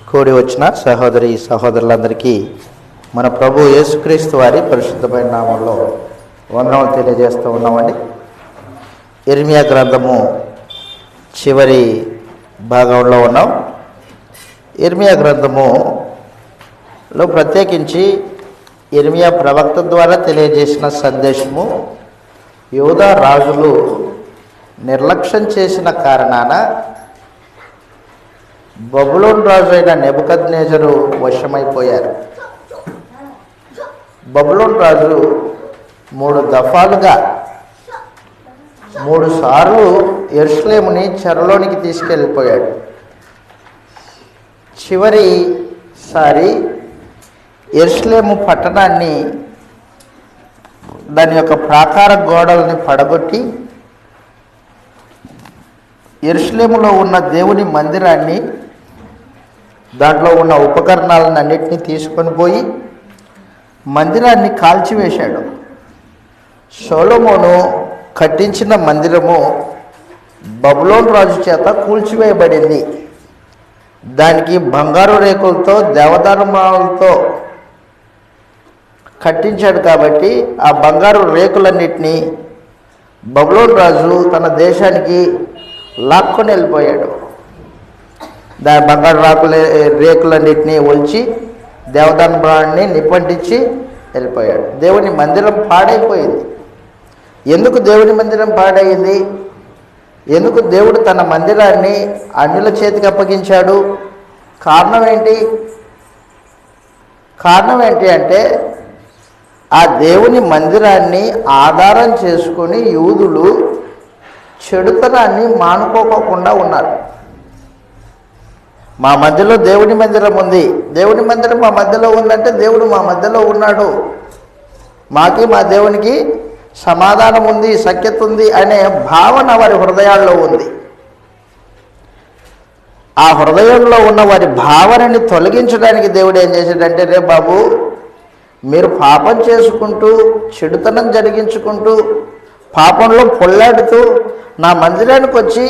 కూడి వచ్చిన సహోదరి సహోదరులందరికీ మన ప్రభు యేసుక్రీస్తు వారి పరిశుద్ధమైన నామంలో వందనాలు తెలియజేస్తూ ఉన్నామండి. ఇర్మియా గ్రంథము చివరి భాగంలో ఉన్నాం. ఇర్మియా గ్రంథములో ప్రత్యేకించి ఇర్మియా ప్రవక్త ద్వారా తెలియజేసిన సందేశము యూదా రాజులు నిర్లక్ష్యం చేసిన కారణాన బబులోను రాజు అయిన నెబుకద్నెజరు వశమైపోయారు. బబులోను రాజు 3 దఫాలుగా 3 సార్లు యెరూషలేముని చెరలోనికి తీసుకెళ్ళిపోయాడు. చివరిసారి యెరూషలేము పట్టణాన్ని, దాని యొక్క ప్రాకార గోడల్ని పడగొట్టి యెరూషలేములో ఉన్న దేవుని మందిరాన్ని, దాంట్లో ఉన్న ఉపకరణాలను అన్నిటినీ తీసుకొని పోయి మందిరాన్ని కాల్చివేశాడు. సొలొమోను కట్టించిన మందిరము బబులోను రాజు చేత కూల్చివేయబడింది. దానికి బంగారు రేకులతో దేవదారుమాలతో కట్టించాడు కాబట్టి ఆ బంగారు రేకులన్నిటినీ బబులోను రాజు తన దేశానికి లాక్కొని వెళ్ళిపోయాడు. దాని బంగారు రేకులన్నిటినీ ఒలిచి దేవదారుమాలని నిప్పంటించి వెళ్ళిపోయాడు. దేవుని మందిరం పాడైపోయింది. ఎందుకు దేవుని మందిరం పాడైంది? ఎందుకు దేవుడు తన మందిరాన్ని అన్యుల చేతికి అప్పగించాడు? కారణం ఏంటి అంటే ఆ దేవుని మందిరాన్ని ఆధారం చేసుకొని యూదులు చెడుతనాన్ని మానుకోకుండా ఉన్నారు. మా మధ్యలో దేవుని మందిరం ఉంది, దేవుని మందిరం మా మధ్యలో ఉందంటే దేవుడు మా మధ్యలో ఉన్నాడు, మాకి మా దేవునికి సమాధానం ఉంది, సఖ్యత ఉంది అనే భావన వారి హృదయాల్లో ఉంది. ఆ హృదయంలో ఉన్న వారి భావనని తొలగించడానికి దేవుడు ఏం చేశాడంటే, రే బాబు, మీరు పాపం చేసుకుంటూ చెడుతనం జరిగించుకుంటూ పాపంలో పొల్లాడుతూ నా మందిరానికి వచ్చి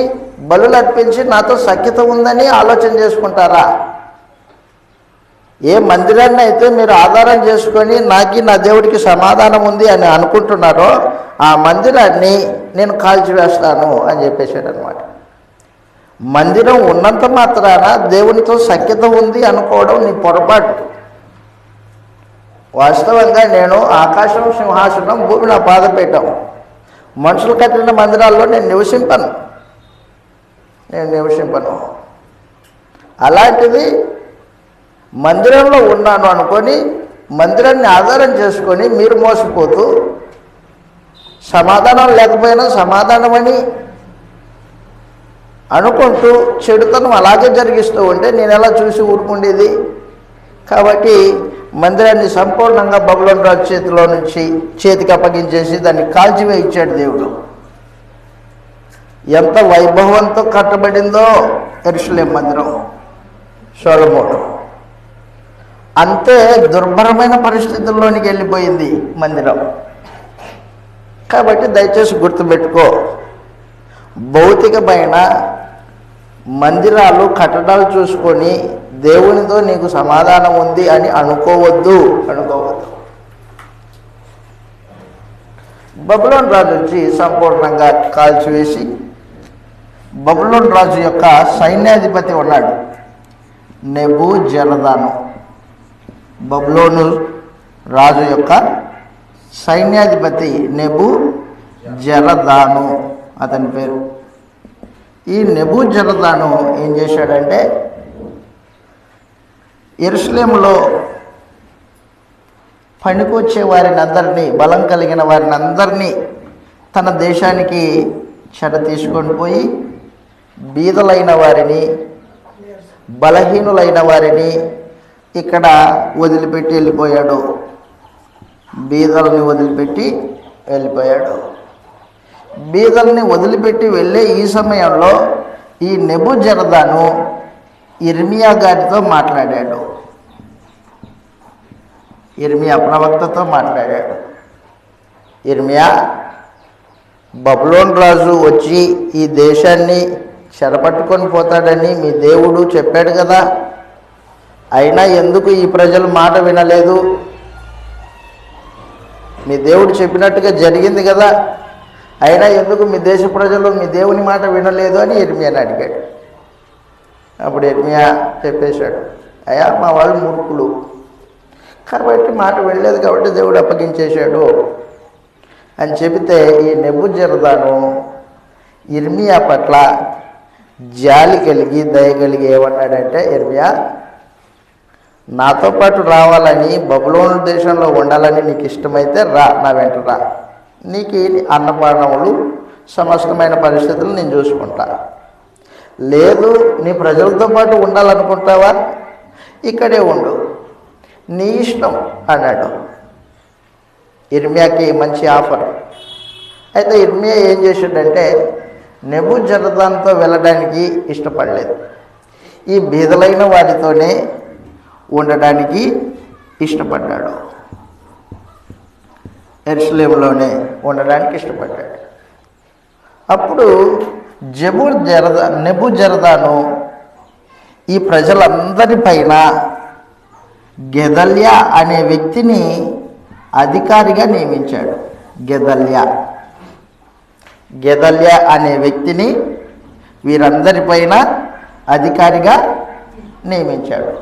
బలులు అర్పించి నాతో సఖ్యత ఉందని ఆలోచన చేసుకుంటారా? ఏ మందిరాన్ని అయితే మీరు ఆధారం చేసుకొని నాకి నా దేవుడికి సమాధానం ఉంది అని అనుకుంటున్నారో ఆ మందిరాన్ని నేను కాల్చివేస్తాను అని చెప్పేశాడు అనమాట. మందిరం ఉన్నంత మాత్రాన దేవునితో సఖ్యత ఉంది అనుకోవడం నీ పొరపాటు. వాస్తవంగా నేను ఆకాశం సింహాసనం, భూమి నా పాదపీఠం. మనుషులు కట్టిన మందిరాల్లో నేను నివసింపను. అలాంటిది మందిరంలో ఉన్నాను అనుకొని మందిరాన్ని ఆధారం చేసుకొని మీరు మోసపోతూ సమాధానం లేకపోయినా సమాధానమని అనుకుంటూ చెడుతనం అలాగే జరిగిస్తూ ఉంటే నేను ఎలా చూసి ఊరుకుండేది? కాబట్టి మందిరాన్ని సంపూర్ణంగా బబులోను రాజు చేతిలో నుంచి చేతికి అప్పగించేసి దాన్ని కాల్చివేయించాడు దేవుడు. ఎంత వైభవంతో కట్టబడిందో యెరూషలేము మందిరం, సొలొమోను. అంతే దుర్భరమైన పరిస్థితుల్లోనికి వెళ్ళిపోయింది మందిరం. కాబట్టి దయచేసి గుర్తుపెట్టుకో, భౌతికమైన మందిరాలు, కట్టడాలు చూసుకొని దేవునితో నీకు సమాధానం ఉంది అని అనుకోవద్దు. బబులోను రాజు వచ్చి సంపూర్ణంగా కాల్చివేసి, బబులోను రాజు యొక్క సైన్యాధిపతి ఉన్నాడు నెబూజరదాను. బబులోను రాజు యొక్క సైన్యాధిపతి నెబూజరదాను అతని పేరు. ఈ నెబూజరదాను ఏం చేశాడంటే, యెరూషలేములో పనికొచ్చే వారిని అందరినీ, బలం కలిగిన వారిని అందరినీ తన దేశానికి చెర తీసుకొని పోయి బీదలైన వారిని, బలహీనులైన వారిని ఇక్కడ వదిలిపెట్టి వెళ్ళిపోయాడు. బీదల్ని వదిలిపెట్టి వెళ్ళిపోయాడు. బీదల్ని వదిలిపెట్టి వెళ్ళే ఈ సమయంలో ఈ నెబూజరదాను ఇర్మియా గారితో మాట్లాడాడు. ఇర్మియా ప్రవక్తతో మాట్లాడాడు. ఇర్మియా, బబులోను రాజు వచ్చి ఈ దేశాన్ని చెరపట్టుకొని పోతాడని మీ దేవుడు చెప్పాడు కదా, అయినా ఎందుకు ఈ ప్రజలు మాట వినలేదు? మీ దేవుడు చెప్పినట్టుగా జరిగింది కదా, అయినా ఎందుకు మీ దేశ ప్రజలు మీ దేవుని మాట వినలేదు అని ఇర్మియాని అడిగాడు. అప్పుడు ఇర్మియా చెప్పేశాడు, అయ్యా మా వాళ్ళు మూర్ఖులు కాబట్టి మాట వినలేదు కాబట్టి దేవుడు అప్పగించేశాడు అని చెబితే, ఈ నెబుజరదాను ఇర్మియా పట్ల జాలి కలిగి దయ కలిగి ఏమన్నాడంటే, ఇర్మియా నాతో పాటు రావాలని, బబులోను దేశంలో ఉండాలని నీకు ఇష్టమైతే రా, నా వెంట రా, నీకు అన్నపానములు సమస్తమైన పరిస్థితులు నేను చూసుకుంటా. లేదు నీ ప్రజలతో పాటు ఉండాలనుకుంటావా, ఇక్కడే ఉండు, నీ ఇష్టం అన్నాడు. ఇర్మియాకి మంచి ఆఫర్. అయితే ఇర్మియా ఏం చేశాడంటే, నెబుజరదానుతో వెళ్ళడానికి ఇష్టపడలేదు, ఈ బీదలైన వారితోనే ఉండడానికి ఇష్టపడ్డాడు, ఉండడానికి ఇష్టపడ్డాడు. అప్పుడు నెబుజరదాను ఈ ప్రజలందరిపైన గెదల్యా అనే వ్యక్తిని అధికారిగా నియమించాడు. గెదల్యా అనే వ్యక్తిని వీరందరిపైన అధికారిగా నియమించాడు.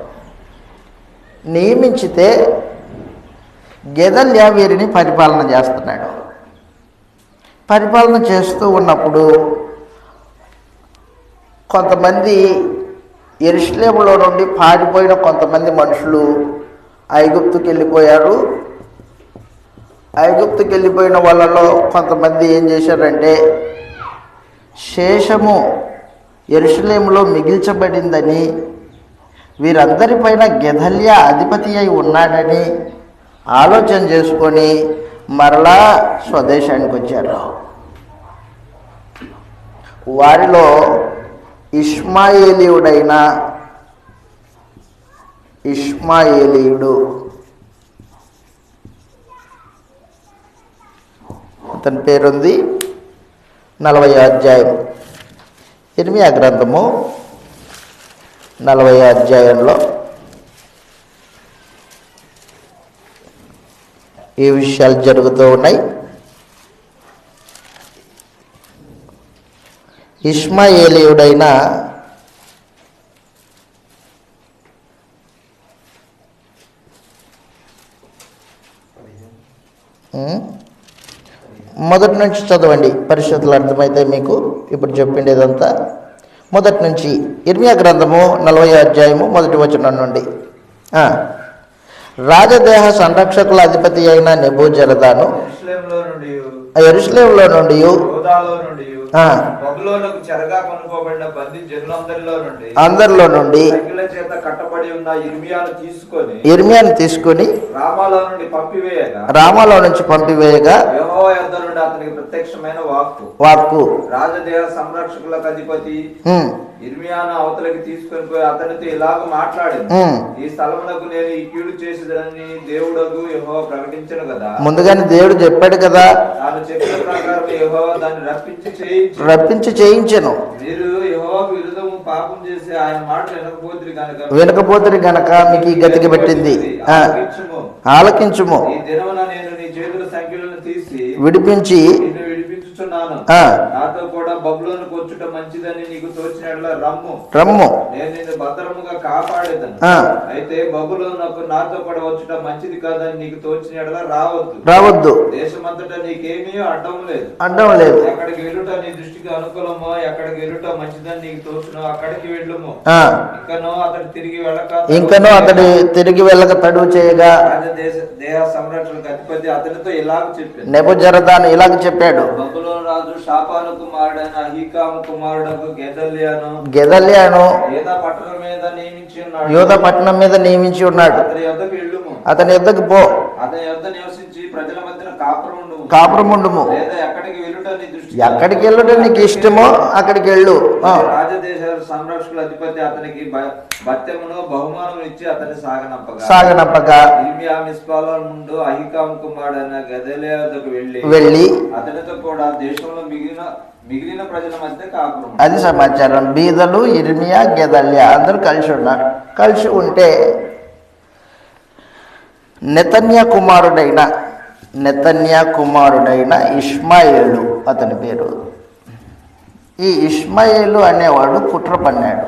నియమించితే గెదల్యా వీరిని పరిపాలన చేస్తున్నాడు. పరిపాలన చేస్తూ ఉన్నప్పుడు కొంతమంది యెరూషలేములో నుండి పారిపోయిన కొంతమంది మనుషులు ఐగుప్తుకి వెళ్ళిపోయారు. ఐగుప్తుకి వెళ్ళిపోయిన వాళ్ళలో కొంతమంది ఏం చేశారంటే, శేషము యెరూషలేములో మిగిల్చబడిందని, వీరందరిపైన గెదల్యా అధిపతి అయి ఉన్నాడని ఆలోచన చేసుకొని మరలా స్వదేశానికి వచ్చారు. వారిలో ఇష్మాయేలీయుడు అతని పేరుంది 40వ అధ్యాయం, ఇర్మియా గ్రంథము 40వ అధ్యాయంలో ఈ విషయాలు జరుగుతూ ఉన్నాయి. ఇష్మాయేలీయుడైన మొదటి నుంచి చదవండి, పరిస్థితులు అర్థమైతే మీకు. ఇప్పుడు చెప్పిండేదంతా మొదటి నుంచి. ఇర్మియా గ్రంథము 40వ అధ్యాయము 1వ వచనం నుండి. రాజదేహ సంరక్షకుల అధిపతి అయిన నెబూజరదాను యెరూషలేములో నుండి అందరిలో నుండి ఇర్మియాను తీసుకొని రామాలో నుంచి పంపివేయగా అతనికి ప్రత్యక్షమైన వాక్కు రాజదేహ సంరక్షకులకు అధిపతి ఇర్మియాను అవతలకి తీసుకొని పోయి అతనితో ఇలాగ మాట్లాడింది, ఈ స్థలమునకు నేను ఈ కీడు చేసేదని దేవుడకు యెహోవా ప్రకటించను కదా. ముందుగానే దేవుడు చెప్పాడు కదా, తాను చెప్పిన ప్రకారం యెహోవా దాన్ని రప్పించి చేయించెను. మీరు యెహోవాకు విరుద్ధము పాపం చేసి ఆయన మాట వినకపోతురి గనక మీకు ఈ గతికి పెట్టింది. ఆలకించుము. ఈ దినమున నేను నీ చేతుల సంఖ్యలను తీసి విడిపించి విడిపించుచున్నాను. నాతో కూడా బబులోనుకు వచ్చుట మంచిదని నీకు తోచినట్ల రమ్ము, నేను నిన్ను భద్రముగా కాపాడేదను. అయితే బబులోనుకు నాతో కూడా వచ్చుట మంచిది కాదని నీకు తోచినట్ల రావద్దు. దేశమంతటా నీకేమీ అడ్డం లేదు. ఎక్కడికి వెళ్ళుట నీ దృష్టికి అనుకూలమో, ఎక్కడికి వెళ్ళుట మంచిదని నీకు తోచునో అక్కడికి వెళ్ళుము. ఇంకనో అతడు తిరిగి వెళ్ళక తడువు చేయగా దేహ సంరక్షణకు అధిపతి అతనితో ఇలాగ చెప్పాడు, నెబూజరదాను ఇలాగ చెప్పాడు, బబులోను రాజు షాపాను కుమారుడైన అహీకాము కుమారుడకు గెదల్యాను యూదా పట్టణం మీద నియమించి ఉన్నాడు. అతని యొద్దకు పో, అతని యొద్ద నివసించి ప్రజల మధ్యన కాపురముండుము. ఎక్కడికి వెళ్ళుట నీకు ఇష్టమో అక్కడికి వెళ్ళు. రాజదేశ సంరక్షకుల అధిపతి అతనికి భత్యమును బహుమానములు ఇచ్చి అతన్ని సాగనంపగా ఇర్మియా మిస్పాలో నుండి అహీకాము కుమారుడైన గెదల్యా వద్దకు వెళ్ళి వెళ్ళి అతనితో కూడా దేశంలో మిగిలిన ప్రజల మధ్య కాపురం. అది సమాచారం. బీదలు, ఇర్మియా, గెదల్యా అందరూ కలిసి ఉన్నారు. కలిసి ఉంటే నెతన్యా కుమారుడైన ఇష్మాయేలు అతని పేరు. ఈ ఇష్మాయేలు అనేవాడు కుట్ర పన్నాడు.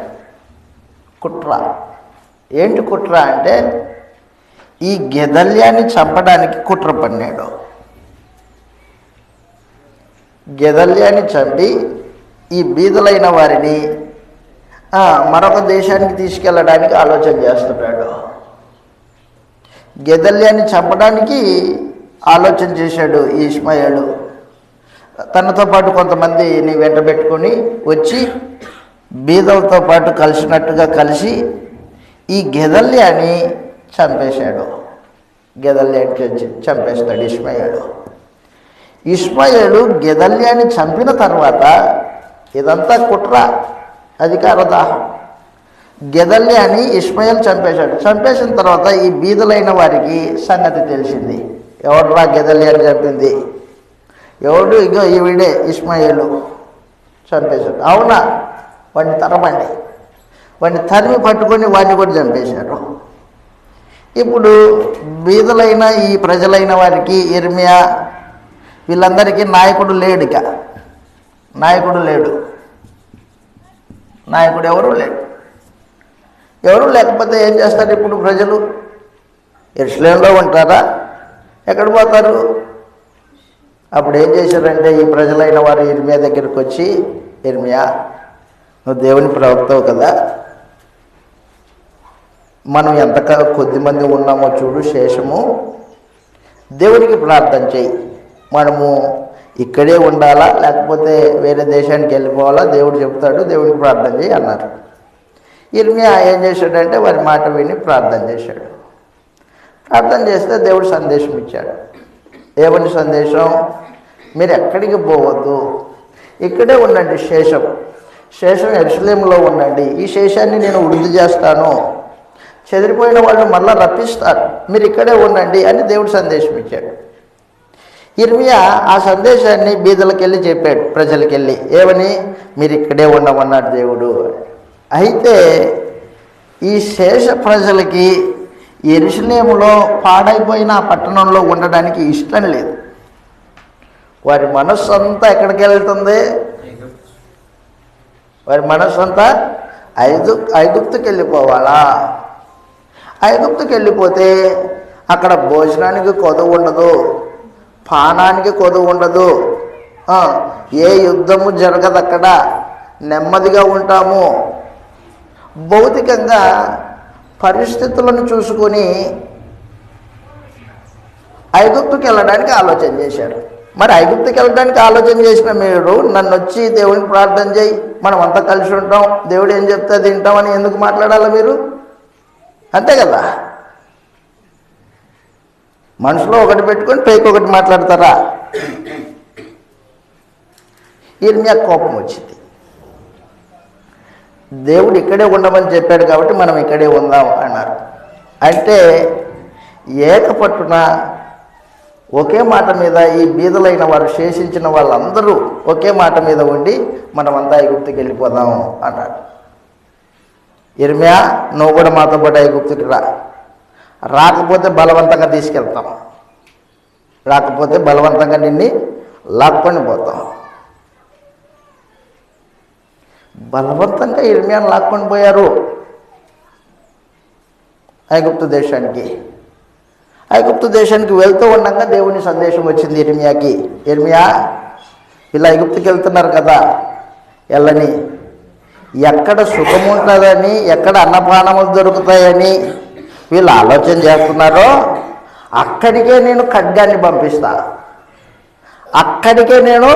ఏంటి కుట్ర అంటే ఈ గెదల్యాన్ని చంపడానికి కుట్ర పన్నాడు. గెదల్యాన్ని చంపి ఈ బీదలైన వారిని మరొక దేశానికి తీసుకెళ్ళడానికి ఆలోచన చేస్తున్నాడు. గెదల్యాన్ని చంపడానికి ఆలోచన చేశాడు ఈ ఇష్మాయేలు. తనతో పాటు కొంతమందిని వెంట పెట్టుకొని వచ్చి బీదలతో పాటు కలిసినట్టుగా కలిసి ఈ గెదల్యాన్ని చంపేశాడు. గెదల్యాన్ని చంపేస్తాడు ఇష్మాయేలు గెదల్యాన్ని చంపిన తర్వాత ఇదంతా కుట్ర, అధికార దాహం. గెదల్యాన్ని ఇష్మాయేలు చంపేశాడు. చంపేసిన తర్వాత ఈ బీదలైన వారికి సంగతి తెలిసింది. ఎవడురా గెదల్యాన్ని చంపింది? ఎవడు? ఇగో ఈవిడే ఇష్మాయేలు చంపేశాడు. అవునా? వాడిని తరమండి. వాడిని తరిమి పట్టుకొని వాడిని కూడా చంపేశాడు. ఇప్పుడు బీదలైన ఈ ప్రజలైన వారికి ఇర్మియా వీళ్ళందరికీ నాయకుడు లేడు. నాయకుడు ఎవరు లేకపోతే ఏం చేస్తారు? ఇప్పుడు ప్రజలు యెరూషలేములో ఉంటారా? ఎక్కడ పోతారు? అప్పుడు ఏం చేశారంటే ఈ ప్రజలైన వారు ఇర్మియా దగ్గరికి వచ్చి, ఇర్మియా, నువ్వు దేవుని ప్రవక్తవు కదా, మనం ఎంత కొద్దిమంది ఉన్నామో చూడు, శేషము, దేవునికి ప్రార్థన చేయి. మనము ఇక్కడే ఉండాలా లేకపోతే వేరే దేశానికి వెళ్ళిపోవాలా? దేవుడు చెప్తాడు, దేవునికి ప్రార్థన చేయి అన్నారు. ఇర్మియా ఏం చేశాడంటే వారి మాట విని ప్రార్థన చేశాడు. ప్రార్థన చేస్తే దేవుడు సందేశం ఇచ్చాడు. ఏమని సందేశం? మీరు ఎక్కడికి పోవద్దు, ఇక్కడే ఉండండి. శేషం యెరూషలేములో ఉండండి. ఈ శేషాన్ని నేను వృద్ధి చేస్తాను, చెదిరిపోయిన వాళ్ళు మళ్ళీ రప్పిస్తారు, మీరు ఇక్కడే ఉండండి అని దేవుడు సందేశం ఇచ్చాడు. ఇర్మియా ఆ సందేశాన్ని బీదలకెళ్ళి చెప్పాడు, ప్రజలకెళ్ళి. ఏమని? మీరు ఇక్కడే ఉండమన్నాడు దేవుడు. అయితే ఈ శేష ప్రజలకి యెరూషలేములో పాడైపోయిన ఆ పట్టణంలో ఉండడానికి ఇష్టం లేదు. వారి మనస్సు అంతా ఎక్కడికి వెళ్తుంది? వారి మనస్సు అంతా ఐగుప్తుకి వెళ్ళిపోవాలా? ఐగుప్తుకి వెళ్ళిపోతే అక్కడ భోజనానికి కొదువు ఉండదు, పానానికి కొదువు ఉండదు, ఏ యుద్ధము జరగదు, అక్కడ నెమ్మదిగా ఉంటాము. భౌతికంగా పరిస్థితులను చూసుకొని ఐగుప్తుకి వెళ్ళడానికి ఆలోచన చేశారు. మరి ఐగుప్తుకి వెళ్ళడానికి ఆలోచన చేసిన మీరు నన్ను వచ్చి దేవునికి ప్రార్థన చేయి, మనం అంతా కలిసి ఉంటాం, దేవుడు ఏం చెప్తే తింటామని ఎందుకు మాట్లాడాలి మీరు? అంతే కదా. మనసులో ఒకటి పెట్టుకొని పైకి ఒకటి మాట్లాడతారా? ఇర్మియా కోపం వచ్చింది. దేవుడు ఇక్కడే ఉండమని చెప్పాడు కాబట్టి మనం ఇక్కడే ఉందాం అన్నారు. అంటే ఏకపట్టున ఒకే మాట మీద ఈ బీదలైన వారు శేషించిన వాళ్ళందరూ ఒకే మాట మీద ఉండి మనమంతా ఐగుప్తుకి వెళ్ళిపోదాం అన్నాడు. ఇర్మియా, నువ్వు కూడా మాతో పాటు ఐగుప్తుకి రాకపోతే బలవంతంగా తీసుకెళ్తాం, రాకపోతే బలవంతంగా నిన్ను లాక్కొని పోతాం. బలవంతంగా ఇర్మియాను లాక్కొని పోయారు ఐగుప్తు దేశానికి. ఐగుప్తు దేశానికి వెళ్తూ ఉండగా దేవుని సందేశం వచ్చింది ఇర్మియాకి. ఇర్మియా, ఇలా ఐగుప్తుకి వెళ్తున్నారు కదా, వెళ్ళని, ఎక్కడ సుఖం ఉంటుందని, ఎక్కడ అన్నపానములు దొరుకుతాయని వీళ్ళు ఆలోచన చేస్తున్నారో అక్కడికే నేను ఖడ్గాన్ని పంపిస్తా, అక్కడికే నేను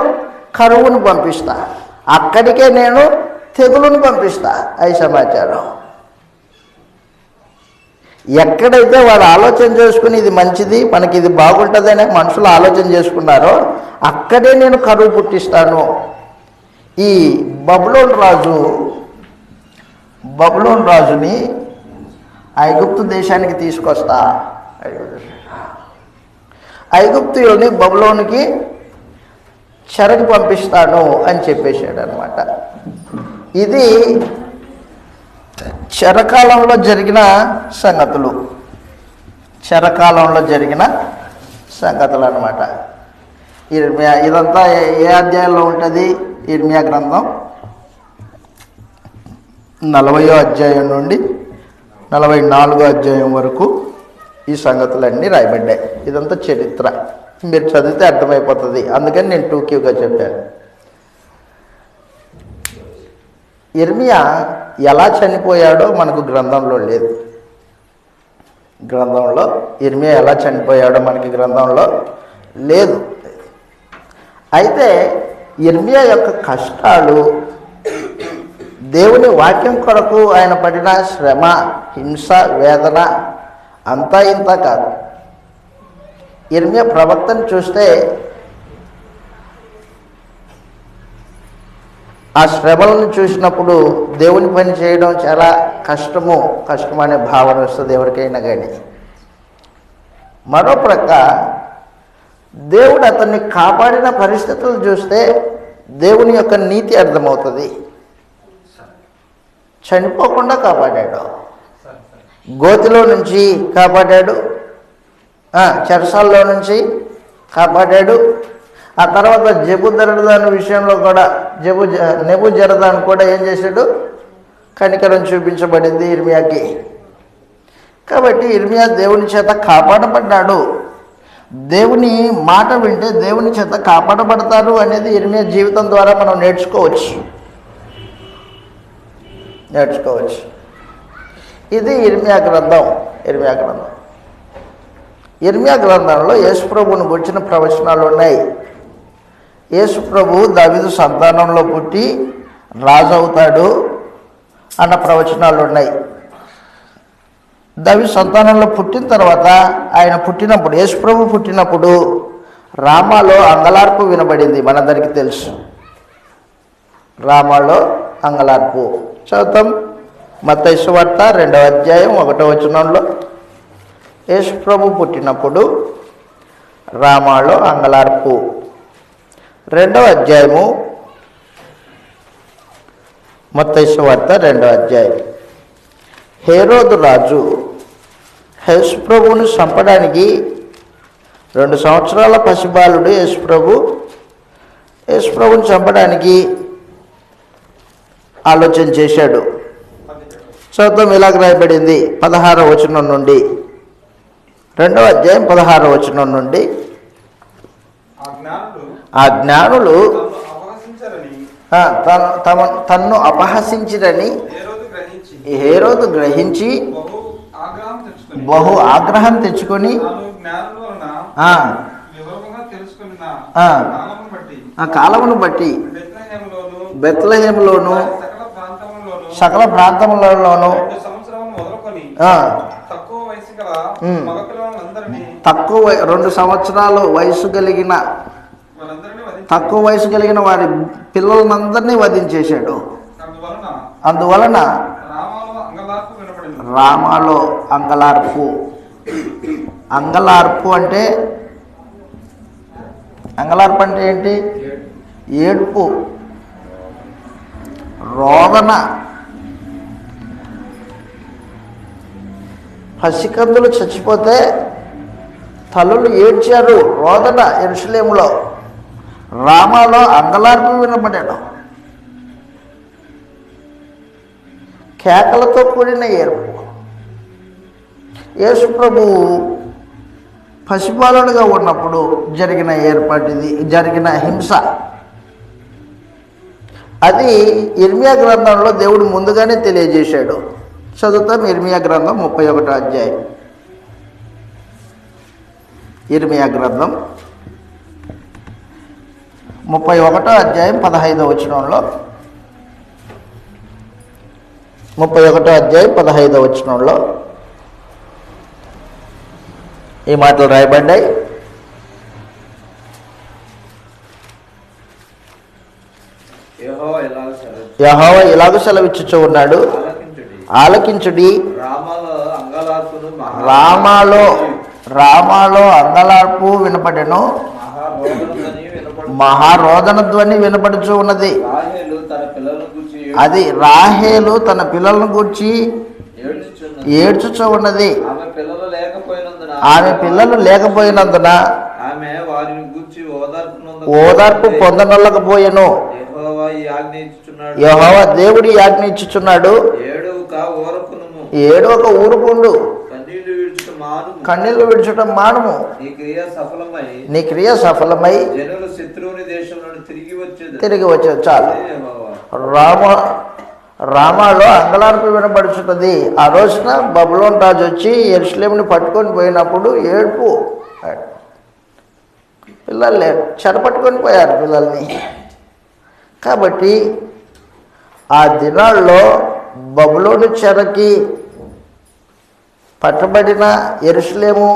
కరువును పంపిస్తా, అక్కడికే నేను తెగులును పంపిస్తా. అది సమాచారం. ఎక్కడైతే వాడు ఆలోచన చేసుకుని ఇది మంచిది, మనకి ఇది బాగుంటుందనే మనుషులు ఆలోచన చేసుకున్నారో అక్కడే నేను కరువు పుట్టిస్తాను. ఈ బబులోను రాజుని ఐగుప్తు దేశానికి తీసుకొస్తా. ఐగుప్తుల్ని బబులోనికి చెరకి పంపిస్తాను అని చెప్పేశాడు అనమాట. ఇది చెరకాలంలో జరిగిన సంగతులు, చెరకాలంలో జరిగిన సంగతులు అనమాట. ఇర్మియా ఇదంతా ఏ అధ్యాయంలో ఉంటుంది? ఇర్మియా గ్రంథం 40వ అధ్యాయం నుండి 44వ అధ్యాయం వరకు ఈ సంగతులన్నీ రాయబడ్డాయి. ఇదంతా చరిత్ర, మీరు చదివితే అర్థమైపోతుంది. అందుకని నేను టూకీగా చెప్పాను. ఇర్మియా ఎలా చనిపోయాడో మనకు గ్రంథంలో లేదు. గ్రంథంలో ఇర్మియా ఎలా చనిపోయాడో మనకి గ్రంథంలో లేదు. అయితే ఇర్మియా యొక్క కష్టాలు, దేవుని వాక్యం కొరకు ఆయన పడిన శ్రమ, హింస, వేదన అంతా ఇంత కాదు. ఇర్మియా ప్రవక్తను చూస్తే ఆ శ్రమలను చూసినప్పుడు దేవుని పని చేయడం చాలా కష్టం అనే భావన వస్తుంది ఎవరికైనా కానీ. మరో ప్రక్క దేవుడు అతన్ని కాపాడిన పరిస్థితులు చూస్తే దేవుని యొక్క నీతి అర్థమవుతుంది. చనిపోకుండా కాపాడాడు, గోతిలో నుంచి కాపాడాడు, చెరసాల్లో నుంచి కాపాడాడు. ఆ తర్వాత జెబుజరదాను విషయంలో కూడా నెబుజరదాను కూడా ఏం చేశాడు? కనికరం చూపించబడింది ఇర్మియాకి. కాబట్టి ఇర్మియా దేవుని చేత కాపాడబడ్డాడు. దేవుని మాట వింటే దేవుని చేత కాపాడబడతారు అనేది ఇర్మియా జీవితం ద్వారా మనం నేర్చుకోవచ్చు. ఇది ఇర్మియా గ్రంథం. ఇర్మియా గ్రంథంలో యేసుప్రభువును గురించిన ప్రవచనాలు ఉన్నాయి. యేసుప్రభు దావీదు సంతానంలో పుట్టి రాజు అవుతాడు అన్న ప్రవచనాలు ఉన్నాయి. దావీదు సంతానంలో పుట్టిన తర్వాత ఆయన పుట్టినప్పుడు, యేసుప్రభు పుట్టినప్పుడు రామాలో అంగలార్పు వినబడింది. మనందరికీ తెలుసు. రామాలో అంగలార్పు చదువుతాం. మత్తయి సువార్త 2వ అధ్యాయం 1వ వచనంలో యేసుప్రభు పుట్టినప్పుడు రామాలో అంగలార్పు. 2వ అధ్యాయము మత్తయి సువార్త 2వ అధ్యాయం. హేరోదు రాజు యేసుప్రభువును చంపడానికి 2 సంవత్సరాల పసిబాలుడు యేసుప్రభుని చంపడానికి ఆలోచన చేశాడు. చదువుతాం. ఇలాగ రాయబడింది 16వ వచనం నుండి, 2వ అధ్యాయం 16వ వచనం నుండి. ఆ జ్ఞానులు తన్ను అపహసించిరని హేరోదు గ్రహించి బహు ఆగ్రహం తెచ్చుకొని ఆ కాలమును బట్టి బెత్లెహేములోను సకల ప్రాంతములలోను తక్కువ 2 సంవత్సరాలు వయసు కలిగిన తక్కువ వయసు కలిగిన వారి పిల్లలందరినీ వధించేశాడు. అందువలన రామాలో అంగలార్పు. అంగలార్పు అంటే ఏంటి? ఏడుపు, రోదన. పసికందులు చచ్చిపోతే తల్లులు ఏడ్చారు, రోదన యెరూషలేములో. రామాలో అంగలార్పు వినబడాడు. కేకలతో కూడిన ఏర్పు. యేసుప్రభువు పసిబాలుడుగా ఉన్నప్పుడు జరిగిన ఏర్పాటు ఇది, జరిగిన హింస. అది ఇర్మియా గ్రంథంలో దేవుడు ముందుగానే తెలియజేశాడు. చదువుతాం. ఇర్మియా గ్రంథం 31వ అధ్యాయం. ఇర్మియా గ్రంథం 31వ అధ్యాయం 15వ వచనంలో 31వ అధ్యాయం 15వ వచనంలో ఈ మాటలు రాయబడ్డాయి. యెహోవా ఇలాగ సెలవిచ్చుచూ ఉన్నాడు, ఆలకించుడి. రామాలో అంగలార్పు వినపడెను, మహారోదన ధ్వని వినపడుచు ఉన్నది. రాహేలు తన పిల్లలను గూర్చి అది రాహేలు తన పిల్లలను గూర్చి ఏడ్చుచూ ఉన్నది. ఆమె పిల్లలు లేకపోయినందున ఆమె వారిని గూర్చి ఓదార్పు పొందనొల్లకపోయెను. యెహోవా దేవుడు ఆజ్ఞ ఇచ్చుచున్నాడు, ఏడవక ఊరుకుండు, కన్నీళ్లు విడుచటం మానుము. నీ క్రియ సఫలమై తిరిగి వచ్చేది. చాలు. రామాలో అంగలార్పు వినబడుచున్నది. ఆ రోజున బబులోను రాజు వచ్చి యెరూషలేముని పట్టుకొని పోయినప్పుడు ఏడుపు. పిల్లలు లేరు, చెరపట్టుకొని పోయారు పిల్లల్ని. కాబట్టి ఆ దినాల్లో బబులోను చెరకి పట్టబడిన యెరూషలేము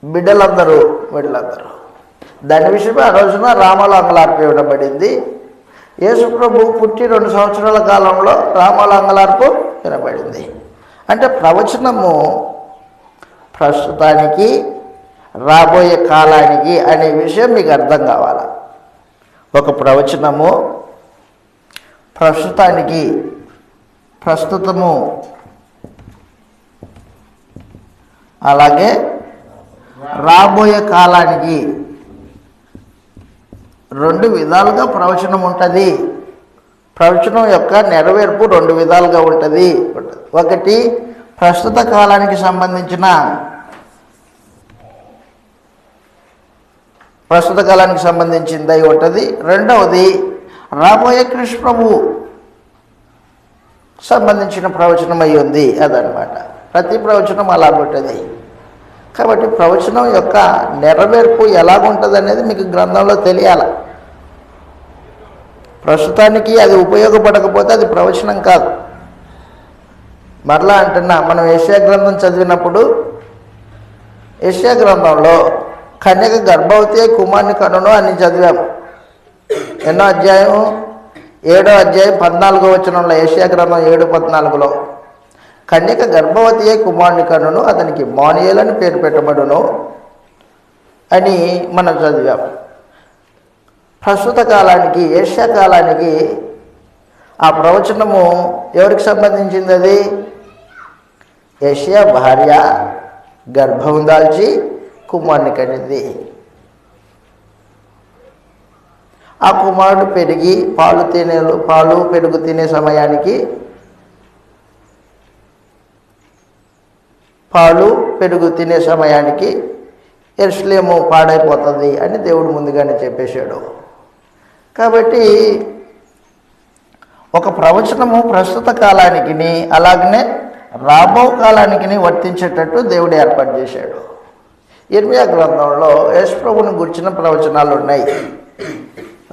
బిడ్డలందరూ దాని విషయమే ఆ రోజున రామాలో అంగలార్పు వినబడింది. యేసు ప్రభు పుట్టి 2 సంవత్సరాల కాలంలో రామాలో అంగలార్పు వినబడింది. అంటే ప్రవచనము ప్రస్తుతానికి, రాబోయే కాలానికి అనే విషయం మీకు అర్థం కావాలి. ఒక ప్రవచనము ప్రస్తుతానికి, ప్రస్తుతము, అలాగే రాబోయే కాలానికి 2 విధాలుగా ప్రవచనం ఉంటుంది. ప్రవచనం యొక్క నెరవేర్పు 2 విధాలుగా ఉంటుంది. ఒకటి ప్రస్తుత కాలానికి సంబంధించింది ఉంటుంది. రెండవది రాబోయే కృష్ణ ప్రభు సంబంధించిన ప్రవచనం అయి ఉంది. అదనమాట. ప్రతి ప్రవచనం అలాగుంటుంది. కాబట్టి ప్రవచనం యొక్క నెరవేర్పు ఎలాగుంటుంది అనేది మీకు గ్రంథంలో తెలియాలి. ప్రస్తుతానికి అది ఉపయోగపడకపోతే అది ప్రవచనం కాదు. మరలా అంటున్నా, మనం యెషయా గ్రంథం చదివినప్పుడు యెషయా గ్రంథంలో కన్యక గర్భవతి కుమారుని కనును అని చదివాము. ఎన్నో అధ్యాయం? 7వ అధ్యాయం 14వ వచనంలో, యెషయా గ్రంథం 7:14లో కన్యక గర్భవతి కుమారుని కనును, అతనికి ఇమ్మానుయేలు అని పేరు పెట్టబడును అని మనం చదివాము. ప్రస్తుత కాలానికి, యెషయా కాలానికి ఆ ప్రవచనము ఎవరికి సంబంధించింది? అది యెషయా భార్య గర్భం దాల్చి కుమారుని కనింది. ఆ కుమారుడు పెరిగి పాలు పెరుగు తినే సమయానికి, యెరూషలేము పాడైపోతుంది అని దేవుడు ముందుగానే చెప్పేశాడు. కాబట్టి ఒక ప్రవచనము ప్రస్తుత కాలానికి, అలాగనే రాబో కాలానికి వర్తించేటట్టు దేవుడు ఏర్పాటు చేశాడు. ఇర్మియా గ్రంథంలో యేసు ప్రభువుని గురించిన ప్రవచనాలు ఉన్నాయి.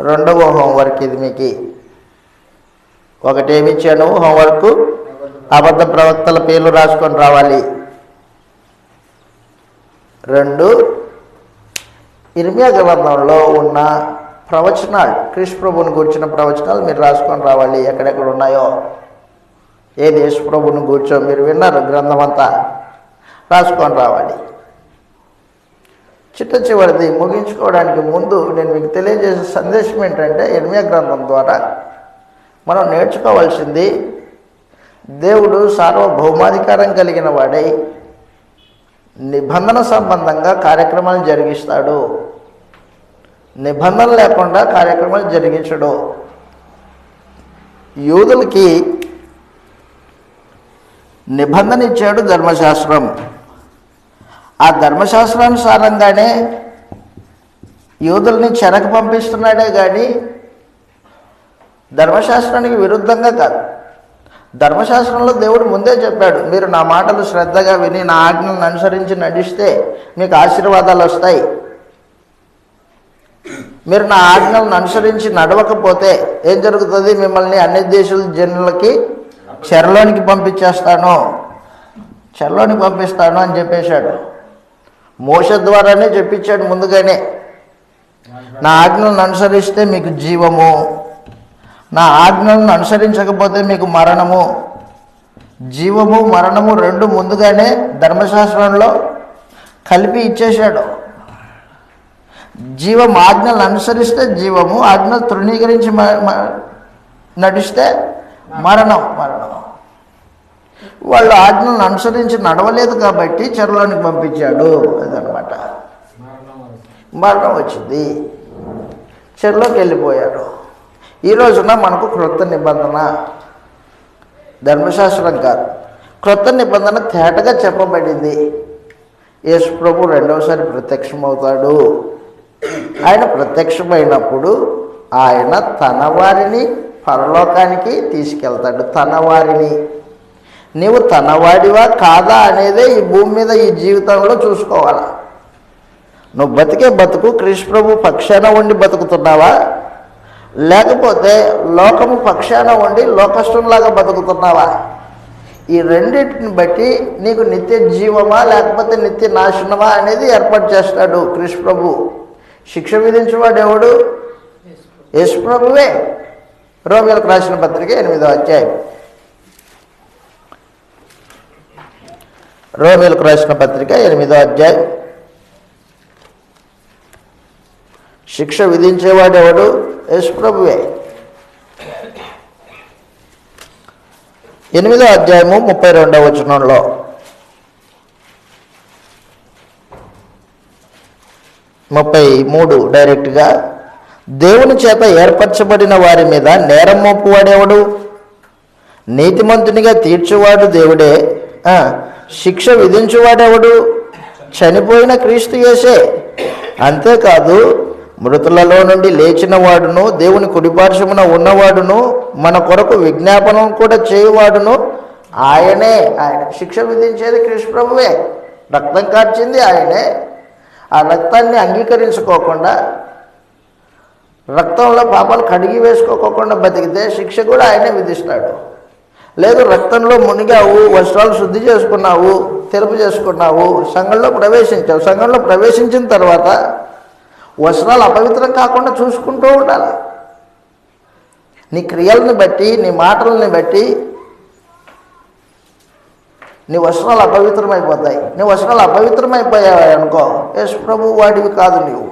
2వ హోంవర్క్ ఇది మీకు. ఒకటి ఏమి ఇచ్చాను హోంవర్క్? అబద్ధ ప్రవక్తల పేర్లు రాసుకొని రావాలి. 2, ఇర్మియా గ్రంథంలో ఉన్న ప్రవచనాలు, కృష్ణ ప్రభువుని గురించిన ప్రవచనాలు మీరు రాసుకొని రావాలి. ఎక్కడెక్కడ ఉన్నాయో, ఏది యేసు ప్రభువుని కూర్చో మీరు విన్నారు గ్రంథం అంతా రాసుకొని రావాలి. చివరిది ముగించుకోవడానికి ముందు నేను మీకు తెలియజేసే సందేశం ఏంటంటే, ఇర్మియా గ్రంథం ద్వారా మనం నేర్చుకోవాల్సింది, దేవుడు సార్వభౌమాధికారం కలిగిన వాడై నిబంధన సంబంధంగా కార్యక్రమాలు జరిగిస్తాడు. నిబంధన లేకుండా కార్యక్రమాలు జరిగించడు. యూదులకి నిబంధన ఇచ్చాడు ధర్మశాస్త్రం. ఆ ధర్మశాస్త్రానుసారంగానే యూదుల్ని చెరకు పంపిస్తున్నాడే కానీ ధర్మశాస్త్రానికి విరుద్ధంగా కాదు. ధర్మశాస్త్రంలో దేవుడు ముందే చెప్పాడు, మీరు నా మాటలు శ్రద్ధగా విని నా ఆజ్ఞలను అనుసరించి నడిస్తే మీకు ఆశీర్వాదాలు వస్తాయి. మీరు నా ఆజ్ఞలను అనుసరించి నడవకపోతే ఏం జరుగుతుంది? మిమ్మల్ని అన్ని దేశాల జనులకి చెరలోనికి పంపిస్తాను అని చెప్పేశాడు. మోషే ద్వారానే చెప్పించాడు ముందుగానే. నా ఆజ్ఞలను అనుసరిస్తే మీకు జీవము, నా ఆజ్ఞలను అనుసరించకపోతే మీకు మరణము. జీవము మరణము 2 ముందుగానే ధర్మశాస్త్రంలో కలిపి ఇచ్చేశాడు. జీవం ఆజ్ఞలను అనుసరిస్తే జీవము, ఆజ్ఞలు తృణీకరించి నడిస్తే మరణం. వాళ్ళు ఆజ్ఞలను అనుసరించి నడవలేదు కాబట్టి చెరలోనికి పంపించాడు. అదనమాట, మరణం వచ్చింది, చెరలోకి వెళ్ళిపోయాడు. ఈ రోజున మనకు క్రొత్త నిబంధన, ధర్మశాస్త్రం కాదు, క్రొత్త నిబంధన తేటగా చెప్పబడింది. యేసు ప్రభు రెండవసారి ప్రత్యక్షమవుతాడు. ఆయన ప్రత్యక్షమైనప్పుడు ఆయన తన వారిని పరలోకానికి తీసుకెళ్తాడు. తన వారిని, నీవు తనవాడివా కాదా అనేదే ఈ భూమి మీద ఈ జీవితంలో చూసుకోవాలా. నువ్వు బతికే బతుకు క్రీస్తు ప్రభు పక్షాన ఉండి బతుకుతున్నావా, లేకపోతే లోకము పక్షాన ఉండి లోకస్తులాగా బతుకుతున్నావా? ఈ రెండింటిని బట్టి నీకు నిత్య జీవమా లేకపోతే నిత్య నాశనమా అనేది ఏర్పాటు చేస్తాడు క్రీస్తు ప్రభు. శిక్ష విధించేవాడు ఎవడు? యేసు ప్రభువే. రోమీయులకు రాసిన పత్రిక 8వ అధ్యాయం. రోమీయులకు రాసిన పత్రిక 8వ అధ్యాయం. శిక్ష విధించేవాడు ఎవడు? యేసు ప్రభువే. 8వ అధ్యాయము 32వ వచనంలో, ముప్పై 33 డైరెక్ట్గా, దేవుని చేత ఏర్పరచబడిన వారి మీద నేరం మోపువాడెవడు? నీతిమంతునిగా తీర్చువాడు దేవుడే. శిక్ష విధించువాడెవడు? చనిపోయిన క్రీస్తు యేసే. అంతేకాదు, మృతులలో నుండి లేచిన వాడును, దేవుని కుడిపార్శ్వమున ఉన్నవాడును, మన కొరకు విజ్ఞాపనం కూడా చేయువాడును ఆయనే. ఆయన శిక్ష విధించేది క్రీస్తు ప్రభువే. రక్తం కార్చింది ఆయనే. ఆ రక్తాన్ని అంగీకరించుకోకుండా, రక్తంలో పాపాలు కడిగి వేసుకోకుండా బతికితే శిక్ష కూడా ఆయనే విధిస్తాడు. లేదు, రక్తంలో మునిగావు, వస్త్రాలు శుద్ధి చేసుకున్నావు, తెలుపు చేసుకున్నావు, సంఘంలో ప్రవేశించావు, సంఘంలో ప్రవేశించిన తర్వాత వస్త్రాలు అపవిత్రం కాకుండా చూసుకుంటూ ఉండాలి. నీ క్రియలను బట్టి, నీ మాటలని బట్టి నీ వస్త్రాలు అపవిత్రమైపోతాయి. నీ వస్త్రాలు అపవిత్రమైపోయావు అనుకో, యేసు ప్రభు వాడివి కాదు నీవు.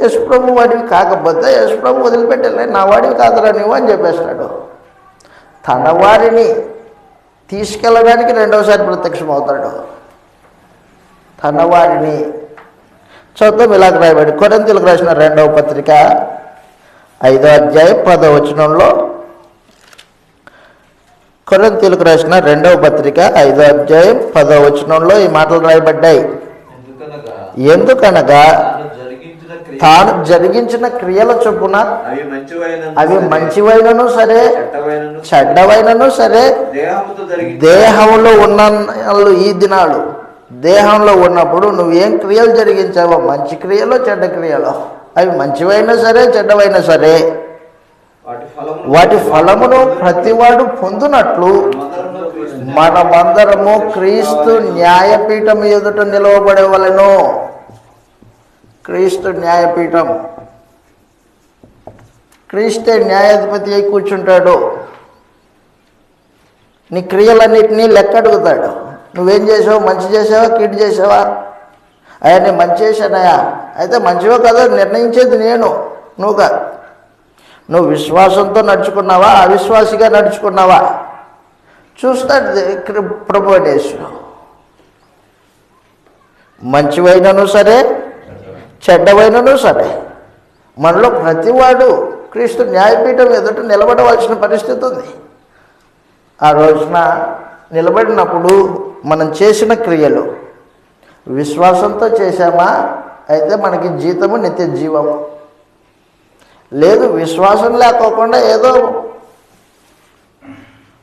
యేసు ప్రభు వాడివి కాకపోతే యేసు ప్రభు వదిలిపెట్టలే, నా వాడివి కాదురా నీవు అని చెప్పేస్తాడు. తన వారిని తీసుకెళ్ళడానికి రెండవసారి ప్రత్యక్షం అవుతాడు. తన వారిని చదువుతాం. ఇలాగ రాయబడి కొరింథీయులకు రాసిన 2వ పత్రిక 5వ అధ్యాయం 10వ వచనంలో, కొరింథీయులకు రాసిన 2వ పత్రిక 5వ అధ్యాయం 10వ వచనంలో ఈ మాటలు రాయబడ్డాయి. ఎందుకనగా తాను జరిగించిన క్రియల చొప్పున అవి మంచివైనను సరే చెడ్డవైనను సరే దేహంలో ఉన్న ఈ దినాలు, దేహంలో ఉన్నప్పుడు నువ్వేం క్రియలు జరిగించావో, మంచి క్రియలో చెడ్డ క్రియలో, అవి మంచివైనా సరే చెడ్డవైనా సరే వాటి ఫలమును ప్రతివాడు పొందునట్లు మనమందరము క్రీస్తు న్యాయపీఠం ఎదుట నిలవబడవలెను. క్రీస్తు న్యాయపీఠం, క్రీస్తే న్యాయాధిపతి అయి కూర్చుంటాడు. నీ క్రియలన్నిటినీ లెక్క అడుగుతాడు. నువ్వేం చేసావు? మంచి చేసావా, కీడు చేసావా? అయ్యా నేను మంచి చేశానయా, అయితే మంచివో కదా నిర్ణయించేది నేను, నువ్వు కాదు. నువ్వు విశ్వాసంతో నడుచుకున్నావా, అవిశ్వాసిగా నడుచుకున్నావా చూస్తాడు ప్రభు యేసు. మంచివైనను సరే చెడ్డవైనను సరే మనలో ప్రతివాడు క్రీస్తు న్యాయపీఠం ఎదుట నిలబడవలసిన పరిస్థితి ఉంది. ఆ రోజున నిలబడినప్పుడు మనం చేసిన క్రియలు విశ్వాసంతో చేశామా, అయితే మనకి జీతము నిత్య జీవము. లేదు, విశ్వాసం లేకోకుండా ఏదో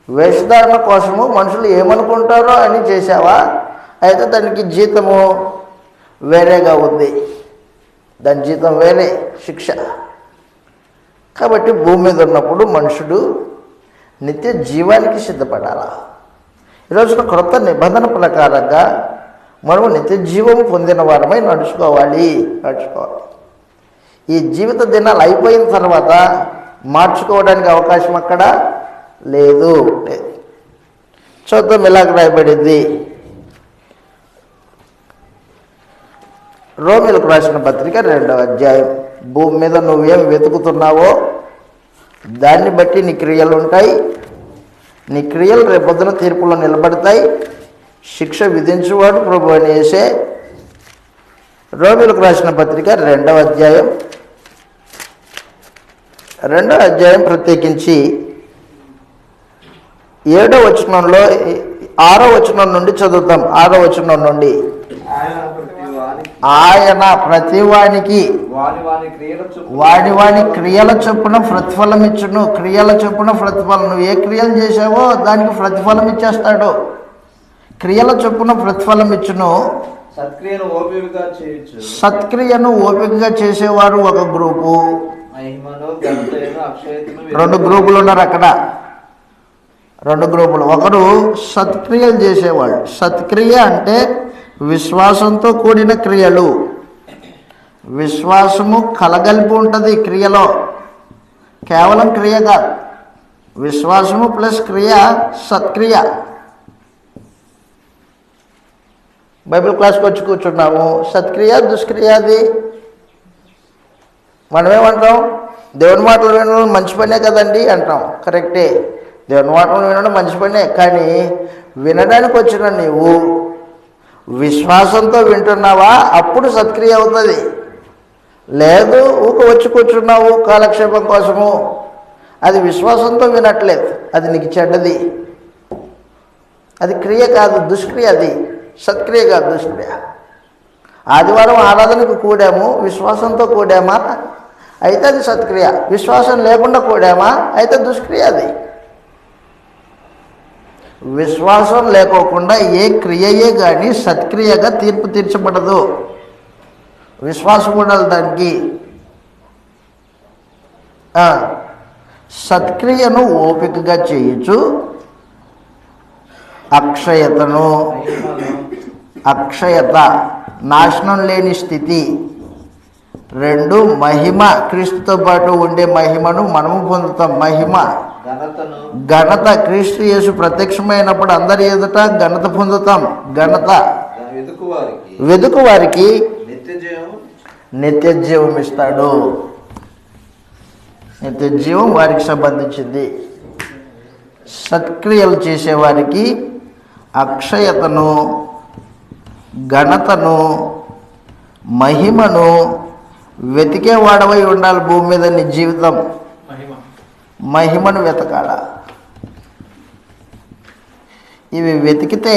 వేషధారణ కోసము మనుషులు ఏమనుకుంటారో అని చేసావా, అయితే దానికి జీతము వేరేగా ఉంది. దాని జీతం వేరే, శిక్ష. కాబట్టి భూమి మీద ఉన్నప్పుడు మనుషుడు నిత్య జీవానికి సిద్ధపడాలా. ఈరోజున క్రొత్త నిబంధన ప్రకారంగా మనము నిత్య జీవము పొందిన వారమై నడుచుకోవాలి. ఈ జీవిత దినాలు అయిపోయిన తర్వాత మార్చుకోవడానికి అవకాశం అక్కడ లేదు. చూద్దాం ఇలాగ రాయబడింది. రోమీయులకు రాసిన పత్రిక 2వ అధ్యాయం. భూమి మీద నువ్వేం వెతుకుతున్నావో దాన్ని బట్టి నీ క్రియలు ఉంటాయి. నీ క్రియలు రేపొద్దున తీర్పులో నిలబడతాయి. శిక్ష విధించువాడు ప్రభు అని యేసే. రోమీయులకు రాసిన పత్రిక 2వ అధ్యాయం. 2వ అధ్యాయం ప్రత్యేకించి 7వ వచనంలో 6వ వచనం నుండి చదువుతాం. 6వ వచనం నుండి, ఆయన ప్రతివానికి వాడి వాని క్రియల చొప్పున ప్రతిఫలం ఇచ్చును. క్రియల చొప్పున ప్రతిఫలం. నువ్వు ఏ క్రియలు చేసావో దానికి ప్రతిఫలం ఇచ్చేస్తాడు. క్రియల చొప్పున ప్రతిఫలం ఇచ్చును. సత్క్రియను ఓపికగా చేసేవారు ఒక గ్రూపు. 2 గ్రూపులు ఉన్నారు అక్కడ. 2 గ్రూపులు. ఒకరు సత్క్రియలు చేసేవాళ్ళు. సత్క్రియ అంటే విశ్వాసంతో కూడిన క్రియలు. విశ్వాసము కలగలిపి ఉంటుంది క్రియలో, కేవలం క్రియ కాదు. విశ్వాసము ప్లస్ క్రియ సత్క్రియ. బైబిల్ క్లాస్కి వచ్చి కూర్చున్నాము, సత్క్రియ దుష్క్రియ. అది మనమేమంటాం? దేవుని మాటలు వినడం మంచి పనే కదండి అంటాం. కరెక్టే, దేవుని మాటలు వినడం మంచి పనే. కానీ వినడానికి వచ్చిన నీవు విశ్వాసంతో వింటున్నావా? అప్పుడు సత్క్రియ అవుతుంది. లేదు వచ్చి కూర్చున్నావు కాలక్షేపం కోసము, అది విశ్వాసంతో వినట్లేదు, అది నీకు చెడ్డది. అది క్రియ కాదు, దుష్క్రియ. అది సత్క్రియ కాదు, దుష్క్రియ. ఆదివారం ఆరాధనకు కూడాము, విశ్వాసంతో కూడామా అయితే అది సత్క్రియ. విశ్వాసం లేకుండా కూడామా అయితే దుష్క్రియ. అది విశ్వాసం లేకోకుండా ఏ క్రియయే కానీ సత్క్రియగా తీర్పు తీర్చబడదు. విశ్వాసం ఉండాలి దానికి. సత్క్రియను ఓపికగా చేయొచ్చు. అక్షయత నాశనం లేని స్థితి. 2 మహిమ, క్రీస్తుతో పాటు ఉండే మహిమను మనము పొందుతాం. మహిమ, ఘనత. క్రీస్తు యేసు ప్రత్యక్షమైనప్పుడు అందరి ఎదుట ఘనత పొందుతాం. ఘనత. వెదుకు వారికి నిత్య జీవం ఇస్తాడు. నిత్య జీవం వారికి సంబంధించింది. సత్క్రియలు చేసేవారికి అక్షయతను, ఘనతను, మహిమను వెతికే వాడవై ఉండాలి. భూమి మీద నీ జీవితం మహిమను వెతకాల. ఇవి వెతికితే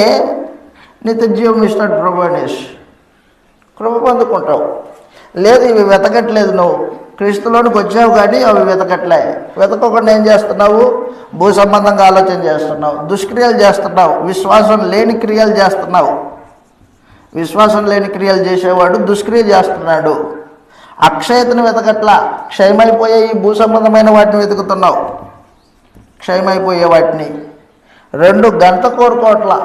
నిత్య జీవం ఇస్తాడు ప్రభు అనేసి కృప పొందుకుంటావు. లేదు ఇవి వెతకట్లేదు, నువ్వు క్రీస్తులోనికి వచ్చావు కానీ అవి వెతకట్లే. వెతకకుండా ఏం చేస్తున్నావు? భూ సంబంధంగా ఆలోచన చేస్తున్నావు, దుష్క్రియలు చేస్తున్నావు, విశ్వాసం లేని క్రియలు చేస్తున్నావు. విశ్వాసం లేని క్రియలు చేసేవాడు దుష్క్రియ చేస్తున్నాడు. అక్షయతను వెతకట్లా, క్షయమైపోయే ఈ భూ సంబంధమైన వాటిని వెతుకుతున్నావు, క్షయమైపోయే వాటిని. 2 గంట కోరుకోవట్లా.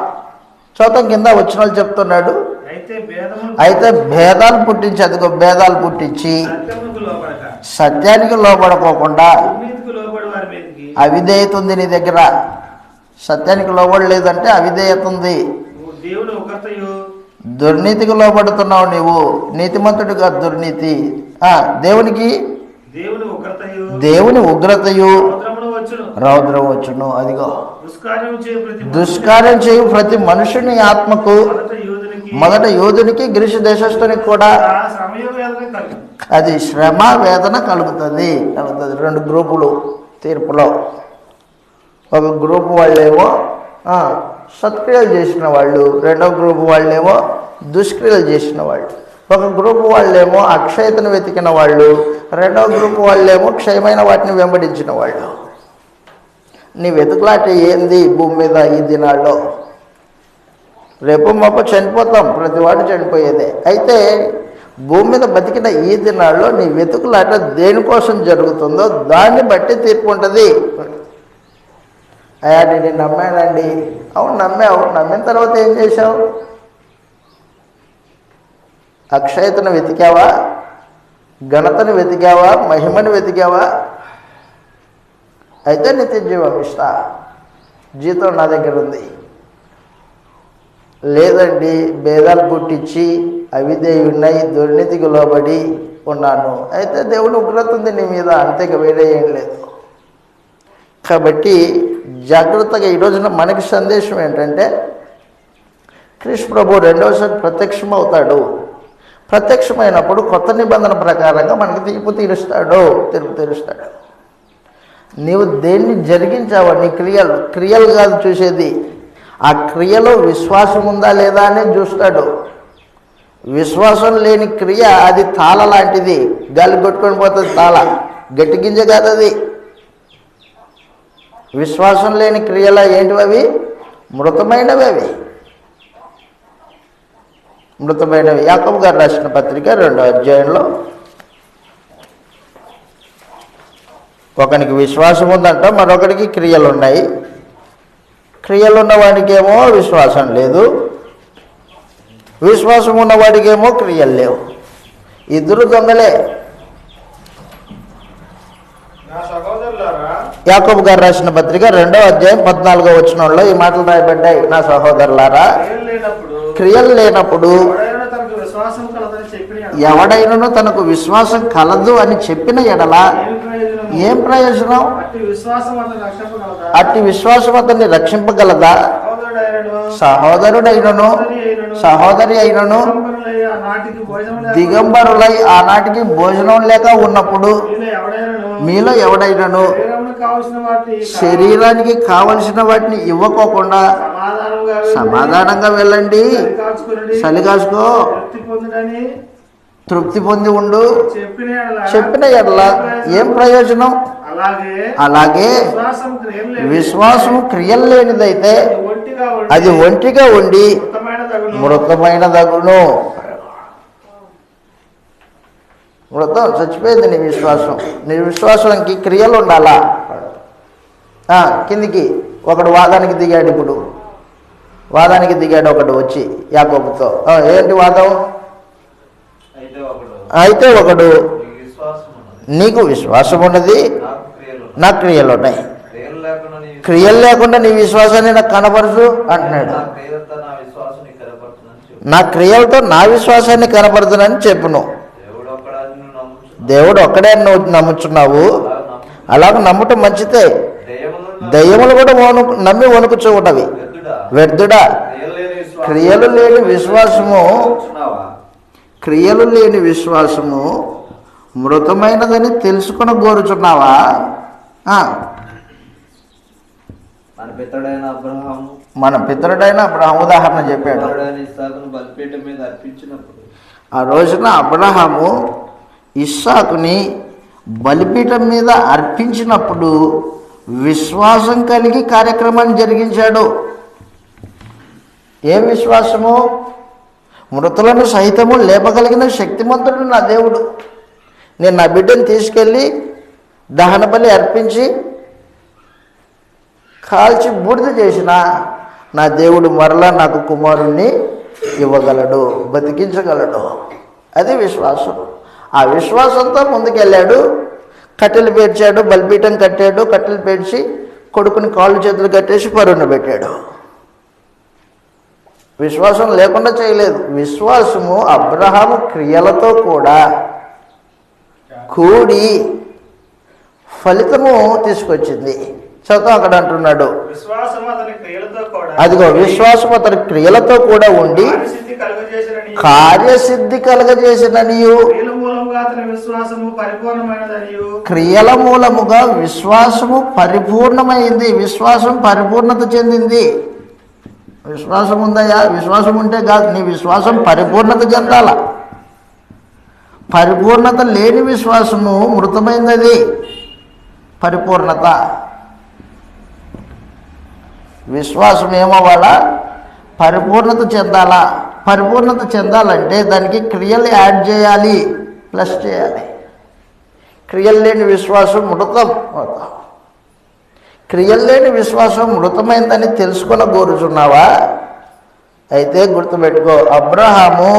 చోతం కింద వచ్చిన వాళ్ళు చెప్తున్నాడు, అయితే భేదాలు పుట్టించి, అదిగో భేదాలు పుట్టించి సత్యానికి లోబడుకోకుండా అవిధేయత ఉంది నీ దగ్గర. సత్యానికి లోబడలేదంటే అవిధేయత ఉంది. దుర్నీతికి లోబడుతున్నావు నీవు. నీతిమంతుడు కాదు, దుర్నీతి. దేవుని ఉగ్రతయు రౌద్రం వచ్చును. అదిగో దుష్కార్యం చేయు ప్రతి మనుషుని ఆత్మకు, మొదట యోధునికి గ్రీసు దేశస్థునికి కూడా అది శ్రమ వేదన కలుగుతుంది. 2 గ్రూపులు తీర్పులో. ఒక గ్రూపు వాళ్ళేమో సత్క్రియలు చేసిన వాళ్ళు, 2వ గ్రూపు వాళ్ళేమో దుష్క్రియలు చేసిన వాళ్ళు. ఒక గ్రూపు వాళ్ళేమో అక్షయతను వెతికిన వాళ్ళు, 2వ గ్రూపు వాళ్ళేమో క్షయమైన వాటిని వెంబడించిన వాళ్ళు. నీ వెతుకులాట ఏంది భూమి మీద ఈ దినాల్లో? రేపు మాప చనిపోతాం, ప్రతివాడు చనిపోయేదే. అయితే భూమి మీద బతికిన ఈ దినాల్లో నీ వెతుకులాట దేనికోసం జరుగుతుందో దాన్ని బట్టి తీర్పు ఉంటుంది. అయ్యా నేను నమ్మానండి. అవును నమ్మావు. నమ్మిన తర్వాత ఏం చేశావు? అక్షయతను వెతికావా? ఘనతను వెతికావా? మహిమను వెతికావా? అయితే నిత్య జీవం ఇస్తా, జీతం నా దగ్గర ఉంది. లేదండి, భేదాలు పుట్టించి అవిధేయున్నాయి, దుర్నీతికి లోబడి ఉన్నాను. అయితే దేవుని ఉగ్రత ఉంది నీ మీద, అంతే వేరే ఏం లేదు. కాబట్టి జాగ్రత్తగా ఈరోజున మనకి సందేశం ఏంటంటే, క్రీస్తు ప్రభు రెండవసారి ప్రత్యక్షం అవుతాడు. ప్రత్యక్షమైనప్పుడు కొత్త నిబంధన ప్రకారంగా మనకి తీర్పు తీరుస్తాడు. నీవు దేన్ని జరిగించావా, నీ క్రియలు కాదు చూసేది, ఆ క్రియలో విశ్వాసం ఉందా లేదా అనేది చూస్తాడు. విశ్వాసం లేని క్రియ అది తాళ లాంటిది, గాలి కొట్టుకొని పోతుంది తాళ, గట్టి గింజ కాదు అది. విశ్వాసం లేని క్రియలు ఏంటివి? అవి మృతమైనవి. యాకోబు గారు రాసిన పత్రిక 2వ అధ్యాయంలో, ఒకనికి విశ్వాసం ఉందంట, మరొకరికి క్రియలు ఉన్నాయి. క్రియలు ఉన్నవాడికేమో విశ్వాసం లేదు, విశ్వాసం ఉన్నవాడికేమో క్రియలు లేవు. ఇద్దరు దొంగలే. యాకోబు గారు రాసిన పత్రిక 2వ అధ్యాయం 14వ వచనంలో ఈ మాటలు రాయబడ్డాయి. నా సహోదరులారా, క్రియలు లేనప్పుడు ఎవడైనను తనకు విశ్వాసం కలదు అని చెప్పిన ఎడల ఏం ప్రయోజనం? అట్టి విశ్వాసం అతన్ని రక్షింపగలదా? సహోదరుడైనను సహోదరి అయినను దిగంబరులై ఆనాటికి భోజనం లేక ఉన్నప్పుడు మీలో ఎవడైనను శరీరానికి కావలసిన వాటిని ఇవ్వకోకుండా సమాధానంగా వెళ్ళండి, చలికాసుకో, తృప్తి పొంది ఉండు చెప్పిన ఎడల ఏం ప్రయోజనం? అలాగే విశ్వాసం క్రియలు లేనిదైతే అది ఒంటిగా ఉండి మృతమైన దగును. మృతం, చచ్చిపోయింది నీ విశ్వాసం. నీ విశ్వాసానికి క్రియలు ఉండాలా? కిందికి ఒకడు వాదానికి దిగాడు. ఇప్పుడు వాదానికి దిగాడు ఒకడు వచ్చి యాకోబుతో. ఏంటి వాదం? అయితే ఒకడు, నీకు విశ్వాసం ఉన్నది, నాకు క్రియలు ఉన్నాయి, క్రియలు లేకుండా నీ విశ్వాసాన్ని నాకు కనపరచు అంటున్నాడు. నా క్రియలతో నా విశ్వాసాన్ని కనపరచునని చెప్పును. దేవుడు ఒక్కడే నువ్వు నమ్ముచున్నావు, అలాగ నమ్మటం మంచిదే. దయ్యములు కూడా నమ్మి వణుకుచూ ఉన్నవి. వ్యర్థుడా, క్రియలు లేని విశ్వాసము మృతమైనదని తెలుసుకుని కోరుచున్నావా? మన పితరుడైన అబ్రహాము ఉదాహరణ చెప్పాడు. ఆ రోజున అబ్రహాము ఇస్సాకుని బలిపీఠం మీద అర్పించినప్పుడు విశ్వాసం కలిగి కార్యక్రమాన్ని జరిగించాడు. ఏం విశ్వాసము? మృతులను సహితము లేపగలిగిన శక్తిమంతుడు నా దేవుడు. నేను నా బిడ్డను తీసుకెళ్ళి దహన బలి అర్పించి కాల్చి బూడిద చేసిన నా దేవుడు మరలా నాకు కుమారుణ్ణి ఇవ్వగలడు, బతికించగలడు. అది విశ్వాసం. ఆ విశ్వాసంతో ముందుకెళ్ళాడు. కట్టెలు పేర్చాడు, బలిపీఠం కట్టాడు, కట్టెలు పేర్చి కొడుకుని కాళ్ళు చేతులు కట్టేసి పరుణ పెట్టాడు. విశ్వాసం లేకుండా చేయలేదు. విశ్వాసము అబ్రహాము క్రియలతో కూడా కూడి ఫలితము తీసుకొచ్చింది. చదువు అక్కడ అంటున్నాడు, అదిగో విశ్వాసం అతని క్రియలతో కూడా ఉండి కార్యసిద్ధి కలగజేసిననియు, క్రియల మూలముగా విశ్వాసము పరిపూర్ణమైంది. విశ్వాసం పరిపూర్ణత చెందింది. విశ్వాసం ఉందయ్యా, విశ్వాసం ఉంటే కాదు, నీ విశ్వాసం పరిపూర్ణత చెందాల. పరిపూర్ణత లేని విశ్వాసము మృతమైంది. పరిపూర్ణత విశ్వాసం ఏమవ్వాలా? పరిపూర్ణత చెందాలా. పరిపూర్ణత చెందాలంటే దానికి క్రియలు యాడ్ చేయాలి, ప్లస్ చేయాలి. క్రియలు లేని విశ్వాసం మృతం. క్రియలు లేని విశ్వాసం మృతమైందని తెలుసుకొని కోరుచున్నావా? అయితే గుర్తుపెట్టుకో, అబ్రహాము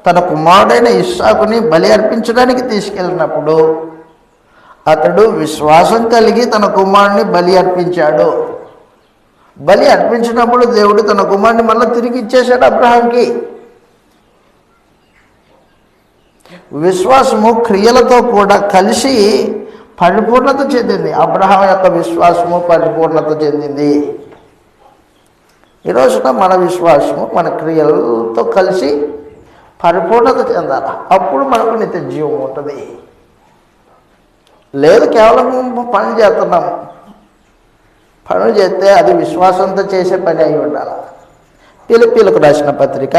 తన కుమారుడైన ఇస్సాకుని బలి అర్పించడానికి తీసుకెళ్ళినప్పుడు అతడు విశ్వాసం కలిగి తన కుమారుడిని బలి అర్పించాడు. బలి అర్పించినప్పుడు దేవుడు తన కుమారుని మళ్ళీ తిరిగి ఇచ్చేశాడు అబ్రహాంకి. విశ్వాసము క్రియలతో కూడా కలిసి పరిపూర్ణత చెందింది. అబ్రహాం యొక్క విశ్వాసము పరిపూర్ణత చెందింది. ఈరోజున మన విశ్వాసము మన క్రియలతో కలిసి పరిపూర్ణత చెందాలి. అప్పుడు మనకు నిత్య జీవం ఉంటుంది. లేదు కేవలం పని చేస్తున్నాం, పనులు చేస్తే అది విశ్వాసంతో చేసే పని అయి ఉండాలి. ఫిలిప్పీలకు రాసిన పత్రిక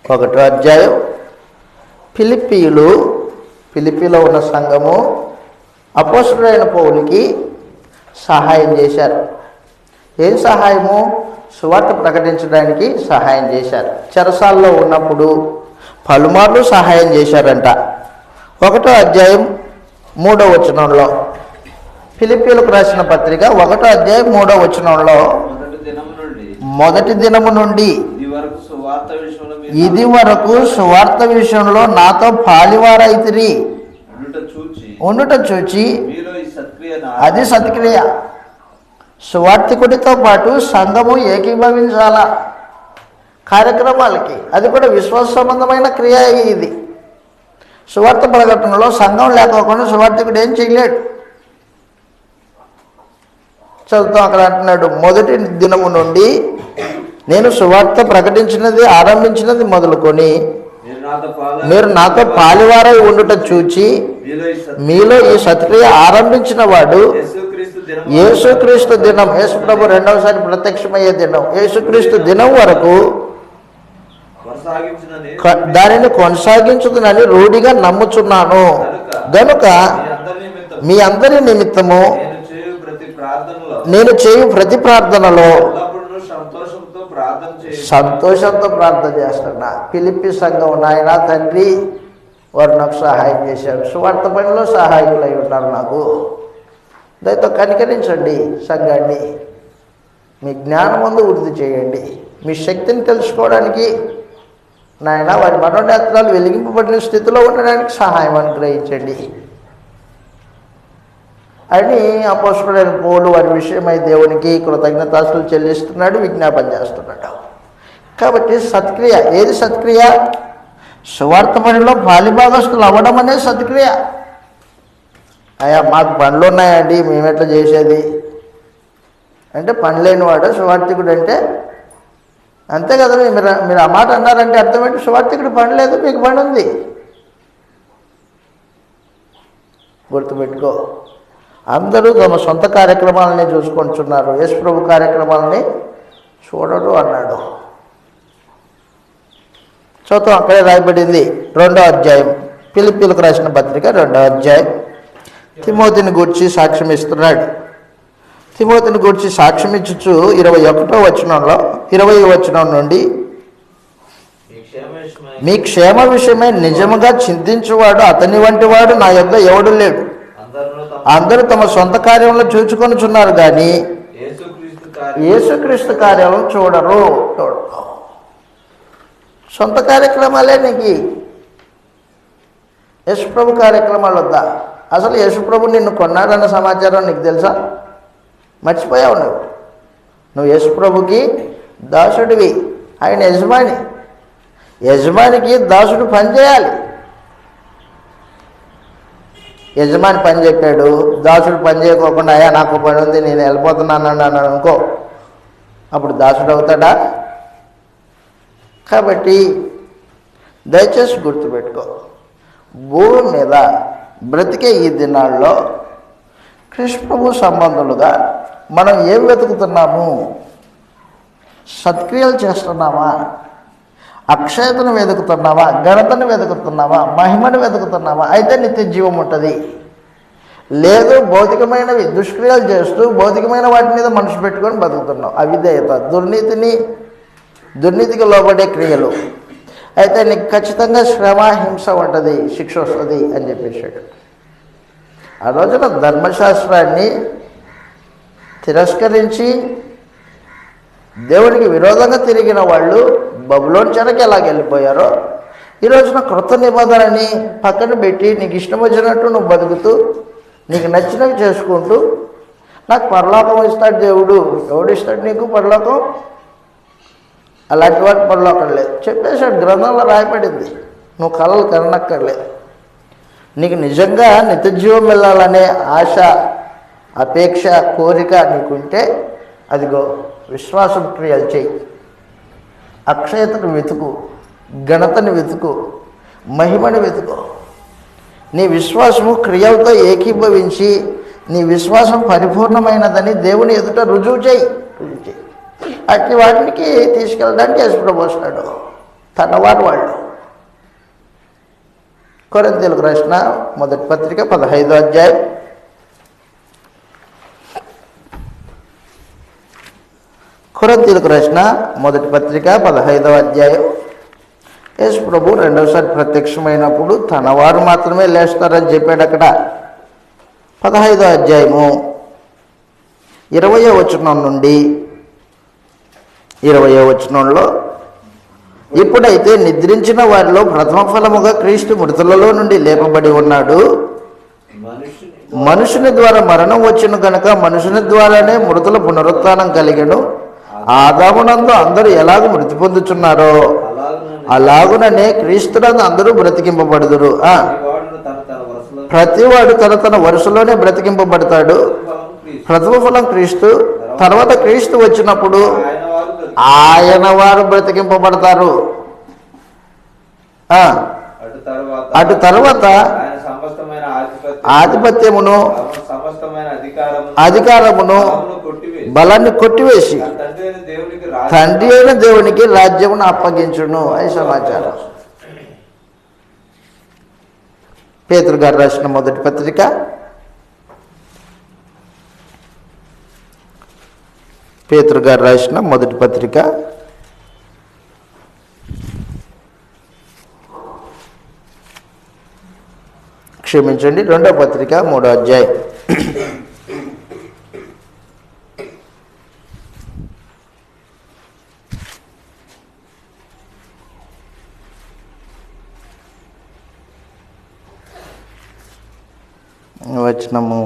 1వ అధ్యాయం. ఫిలిప్పీలో ఉన్న సంఘము అపోస్తలుడైన పౌలుకి సహాయం చేశారు. ఏం సహాయము? సువార్త ప్రకటించడానికి సహాయం చేశారు. చెరసాల్లో ఉన్నప్పుడు పలుమార్లు సహాయం చేశారంట. 1వ అధ్యాయం 3వ వచనంలో, ఫిలిప్పీలకు రాసిన పత్రిక 1వ అధ్యాయం 3వ వచనంలో, మొదటి దినము నుండి ఇది వరకు సువార్త విషయంలో నాతో పాలివారైతిరి ఉండుట చూచి, అది సత్క్రియ. సువార్థికుడితో పాటు సంఘము ఏకీభవించాల కార్యక్రమాలకి. అది కూడా విశ్వాస సంబంధమైన క్రియ. ఇది సువార్త ప్రకటనలో సంఘం లేకోకుండా సువార్థికుడు ఏం చేయలేడు. చదువుతాం, అక్కడ అంటున్నాడు, మొదటి దినము నుండి నేను సువార్త ఆరంభించినది మొదలుకొని మీరు నాతో పాలివారై ఉండుట చూచి, మీలో ఈ సత్క్రియ ఆరంభించిన వాడు యేసుక్రీస్తు దినం, యేసు ప్రభు రెండవసారి ప్రత్యక్షమయ్యే దినం, యేసుక్రీస్తు దినం వరకు దానిని కొనసాగించుదునని రూఢిగా నమ్ముచున్నాను. గనుక మీ అందరి నిమిత్తము నేను చేయు ప్రతి ప్రార్థనలో సంతోషంతో ప్రార్థన చేస్తున్నా. ఫిలిప్పీ సంఘం నాయన తండ్రి, వారు నాకు సహాయం చేశారు, సువార్త పనిలో సహాయకులై ఉన్నారు. నాకు దయతో కనికరించండి సంఘాన్ని, మీ జ్ఞానం ముందు వృద్ధి చేయండి. మీ శక్తిని తెలుసుకోవడానికి నాయన వారి మనోనేత్రాలు వెలిగింపబడిన స్థితిలో ఉండడానికి సహాయం అనుగ్రహించండి అని అపోస్తలుడైన పౌలు వారి విషయమై దేవునికి కృతజ్ఞతాస్తులు చెల్లిస్తున్నాడు, విజ్ఞాపన చేస్తున్నాడు. కాబట్టి సత్క్రియ. ఏది సత్క్రియ? సువార్త పనిలో పాలిభాగస్తులు అవ్వడం అనేది సత్క్రియ. అయ్యా మాకు పనులు ఉన్నాయండి, మేమెట్లా చేసేది అంటే పని లేనివాడు సువార్థికుడు అంటే అంతే కదా. మీరు ఆ మాట అన్నారంటే అర్థమేంటి? సువార్థికుడు పని లేదు, మీకు పని ఉంది. గుర్తుపెట్టుకో. అందరూ తమ సొంత కార్యక్రమాలని చూసుకుంటున్నారు, యేసు ప్రభు కార్యక్రమాలని చూడరు అన్నాడు. చూద్దాం, అక్కడే రాయబడింది 2వ అధ్యాయం, ఫిలిప్పీలకు రాసిన పత్రిక 2వ అధ్యాయం. తిమోతిని గూర్చి సాక్ష్యం ఇస్తున్నాడు. తిమోతిని గూర్చి సాక్ష్యం ఇచ్చుచు 21వ వచనంలో 20వ వచనం నుండి, మీ క్షేమ విషయమై నిజముగా చింతించువాడు అతని వంటి వాడు నా యొద్ద ఎవడు లేడు. అందరూ తమ సొంత కార్యంలో చూచుకొనుచున్నారు కానీ యేసుక్రీస్తు కార్యాలను చూడరు. సొంత కార్యక్రమాలే నీకు. యేసుప్రభు కార్యక్రమాలు వద్దా? అసలు యేసుప్రభు నిన్ను కొన్నాడన్న సమాచారం నీకు తెలుసా? మర్చిపోయావు. నువ్వు యేసుప్రభుకి దాసుడివి, ఆయన యజమాని. యజమానికి దాసుడు పని చేయాలి. యజమాని పని చెప్పాడు, దాసుడు పని చేయకోకుండా అయ్యా నాకు పని ఉంది నేను వెళ్ళిపోతున్నాను అన్నాను అనుకో, అప్పుడు దాసుడు అవుతాడా? కాబట్టి దయచేసి గుర్తుపెట్టుకో, భూమి మీద బ్రతికే ఈ దినాల్లో కృష్ణ ప్రభు సంబంధులుగా మనం ఏం వెతుకుతున్నాము? సత్క్రియలు చేస్తున్నామా? అక్షయతను వెతుకుతున్నావా? ఘనతను వెతుకుతున్నావా? మహిమను వెతుకుతున్నావా? అయితే నిత్య జీవం ఉంటుంది. లేదు భౌతికమైనవి దుష్క్రియలు చేస్తూ భౌతికమైన వాటి మీద మనసు పెట్టుకొని బతుకుతున్నాం. అవిధేయత, దుర్నీతికి లోబడే క్రియలు. అయితే నీకు ఖచ్చితంగా శ్రమ, హింస ఉంటుంది, శిక్ష వస్తుంది అని చెప్పేశాడు. ఆ రోజున ధర్మశాస్త్రాన్ని తిరస్కరించి దేవుడికి విరోధంగా తిరిగిన వాళ్ళు బబులోను చెరకు ఎలాగెళ్ళిపోయారో, ఈ రోజున కృత నిబంధనని పక్కన పెట్టి నీకు ఇష్టం వచ్చినట్టు నువ్వు బతుకుతూ నీకు నచ్చినవి చేసుకుంటూ నాకు పరలోకం ఇస్తాడు దేవుడు. ఎవడు ఇస్తాడు నీకు పరలోకం? అలాంటి వాడు పరలోకం లేదు చెప్పేశాడు, గ్రంథంలో రాయబడింది. నువ్వు కలలు కనక్కర్లేదు. నీకు నిజంగా నిత్యజీవం వెళ్ళాలనే ఆశ, అపేక్ష, కోరిక నీకుంటే అదిగో విశ్వాసం క్రియలు చేయి. అక్షయతను వెతుకు, ఘనతను వెతుకు, మహిమను వెతుకు. నీ విశ్వాసము క్రియలతో ఏకీభవించి నీ విశ్వాసం పరిపూర్ణమైనదని దేవుని ఎదుట రుజువు చేయి. అట్టి వాటికి తీసుకెళ్ళడానికి యేసుప్రభు వస్తాడు, తనవారు వాళ్ళు. కొరింథీయులకు రాసిన మొదటి పత్రిక 15వ అధ్యాయం. కొరింథీయులకు రాసిన మొదటి పత్రిక 15వ అధ్యాయం. యేసు ప్రభు రెండోసారి ప్రత్యక్షమైనప్పుడు తనవారు మాత్రమే లేస్తారని చెప్పాడు. అక్కడ 15వ అధ్యాయము 20వ వచనం నుండి 20వ వచనంలో, ఇప్పుడైతే నిద్రించిన వారిలో ప్రథమ ఫలముగా క్రీస్తు మృతులలో నుండి లేపబడి ఉన్నాడు. మనుషుని ద్వారా మరణం వచ్చును గనుక మనుషుని ద్వారానే మృతుల పునరుత్థానం కలిగెను. ఆదామునందు అందరూ ఎలాగ మృతి పొందుచున్నారో అలాగుననే క్రీస్తునందు అందరూ బ్రతికింపబడుదురు. ప్రతివాడు తన వరుసలోనే బ్రతికింపబడతాడు. ప్రథమ ఫలం క్రీస్తు. తర్వాత క్రీస్తు వచ్చినప్పుడు ఆయన వారు బ్రతికింపబడతారు. అటు తర్వాత ఆధిపత్యమును, అధికారమును, బలాన్ని కొట్టివేసి తండ్రి అయిన దేవునికి రాజ్యమును అప్పగించును అని సమాచారం. పేతురు గారు రాసిన మొదటి పత్రిక పేతురు గారు రాసిన మొదటి పత్రిక క్షమించండి 2వ పత్రిక 3వ అధ్యాయం. వచనము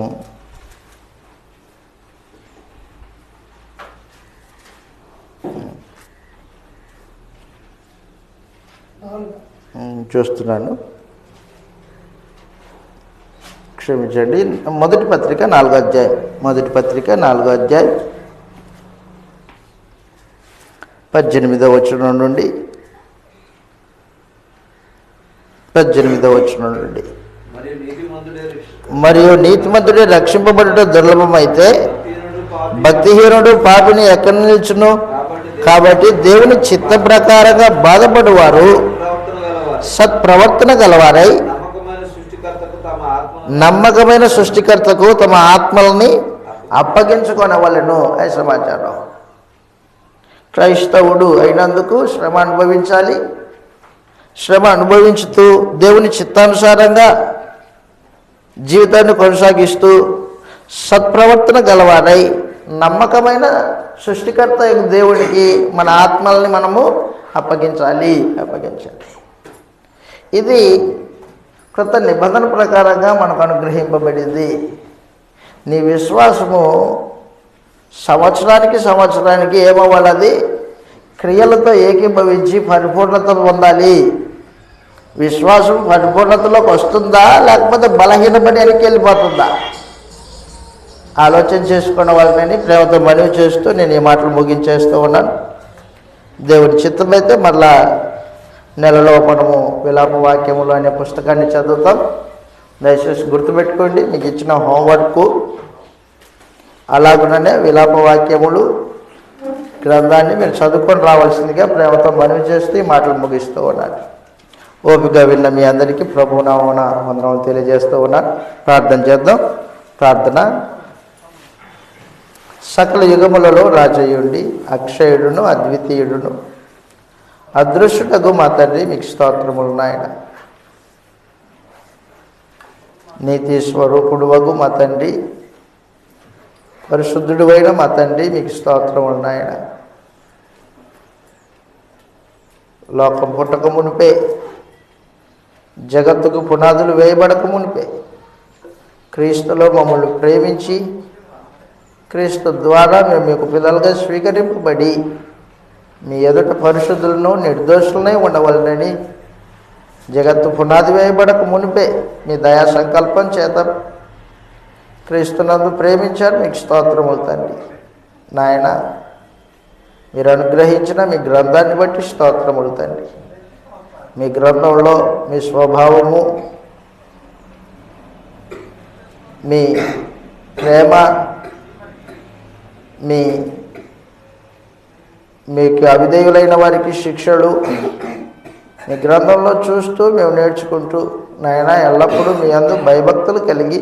చూస్తున్నాను, క్షమించండి. మొదటి పత్రిక 4వ అధ్యాయం. మొదటి పత్రిక 4వ అధ్యాయం 18వ వచనం నుండి 18వ వచనం నుండి, మరియు నీతిమంతుడే రక్షింపబడుట దుర్లభమైతే భక్తిహీనుడు పాపిని ఎక్కడ నిల్చును? కాబట్టి దేవుని చిత్త ప్రకారంగా బాధపడువారు సత్ప్రవర్తన గలవారై నమ్మకమైన సృష్టికర్తకు తమ ఆత్మల్ని అప్పగించుకొనవలెను అని సమాచారం. క్రైస్తవుడు అయినందుకు శ్రమ అనుభవించాలి. శ్రమ అనుభవించుతూ దేవుని చిత్తానుసారంగా జీవితాన్ని కొనసాగిస్తూ సత్ప్రవర్తన గలవారై నమ్మకమైన సృష్టికర్త దేవుడికి మన ఆత్మల్ని మనము అప్పగించాలి. ఇది కృత నిబంధన ప్రకారంగా మనకు అనుగ్రహింపబడింది. నీ విశ్వాసము సంవత్సరానికి ఏమవ్వాలి? క్రియలతో ఏకీభవించి పరిపూర్ణత పొందాలి. విశ్వాసం పరిపూర్ణతలోకి వస్తుందా లేకపోతే బలహీనపడి వెనక్కి వెళ్ళిపోతుందా? ఆలోచన చేసుకున్న వాళ్ళని ప్రేమతో మనవి చేస్తూ నేను ఈ మాటలు ముగించేస్తూ ఉన్నాను. దేవుడి చిత్తమైతే మరలా నెలలో మనము విలాప వాక్యములు అనే పుస్తకాన్ని చదువుతాం. దయచేసి గుర్తుపెట్టుకోండి, మీకు ఇచ్చిన హోంవర్క్ అలాగుననే విలాప వాక్యములు గ్రంథాన్ని మీరు చదువుకొని రావాల్సిందిగా ప్రేమతో మనవి చేస్తూ ఈ మాటలు ముగిస్తూ ఉన్నాను. ఓపిక విన్న మీ అందరికీ ప్రభునామమున వందనములు తెలియజేస్తూ ఉన్నాను. ప్రార్థన చేద్దాం. ప్రార్థన. సకల యుగములలో రాజయుండి అక్షయుడును అద్వితీయుడును అదృశ్యుడగు మా తండ్రి మీకు స్తోత్రములు నాయన. నీతి స్వరూపుడు వగు మా తండ్రి, పరిశుద్ధుడు అయిన మా తండ్రి మీకు స్తోత్రములు నాయన. లోకం పుట్టక మునిపే, జగత్తుకు పునాదులు వేయబడక మునిపే క్రీస్తులో మమ్మల్ని ప్రేమించి క్రీస్తు ద్వారా మేము మీకు పిల్లలుగా స్వీకరింపబడి మీ ఎదుట పరిశుద్ధులను నిర్దోషులనే ఉండవలనని జగత్తు పునాది వేయబడక మునిపే మీ దయా సంకల్పం చేత క్రీస్తునందు ప్రేమించారు. మీకు స్తోత్రములు తండ్రి. నాయన, మీరు అనుగ్రహించిన మీ గ్రంథాన్ని బట్టి స్తోత్రములు తండ్రి. మీ గ్రంథంలో మీ స్వభావము, మీ ప్రేమ, మీకు అవిధేయులైన వారికి శిక్షలు మీ గ్రంథంలో చూస్తూ మేము నేర్చుకుంటూ నాయన ఎల్లప్పుడూ మీ అందు భయభక్తులు కలిగి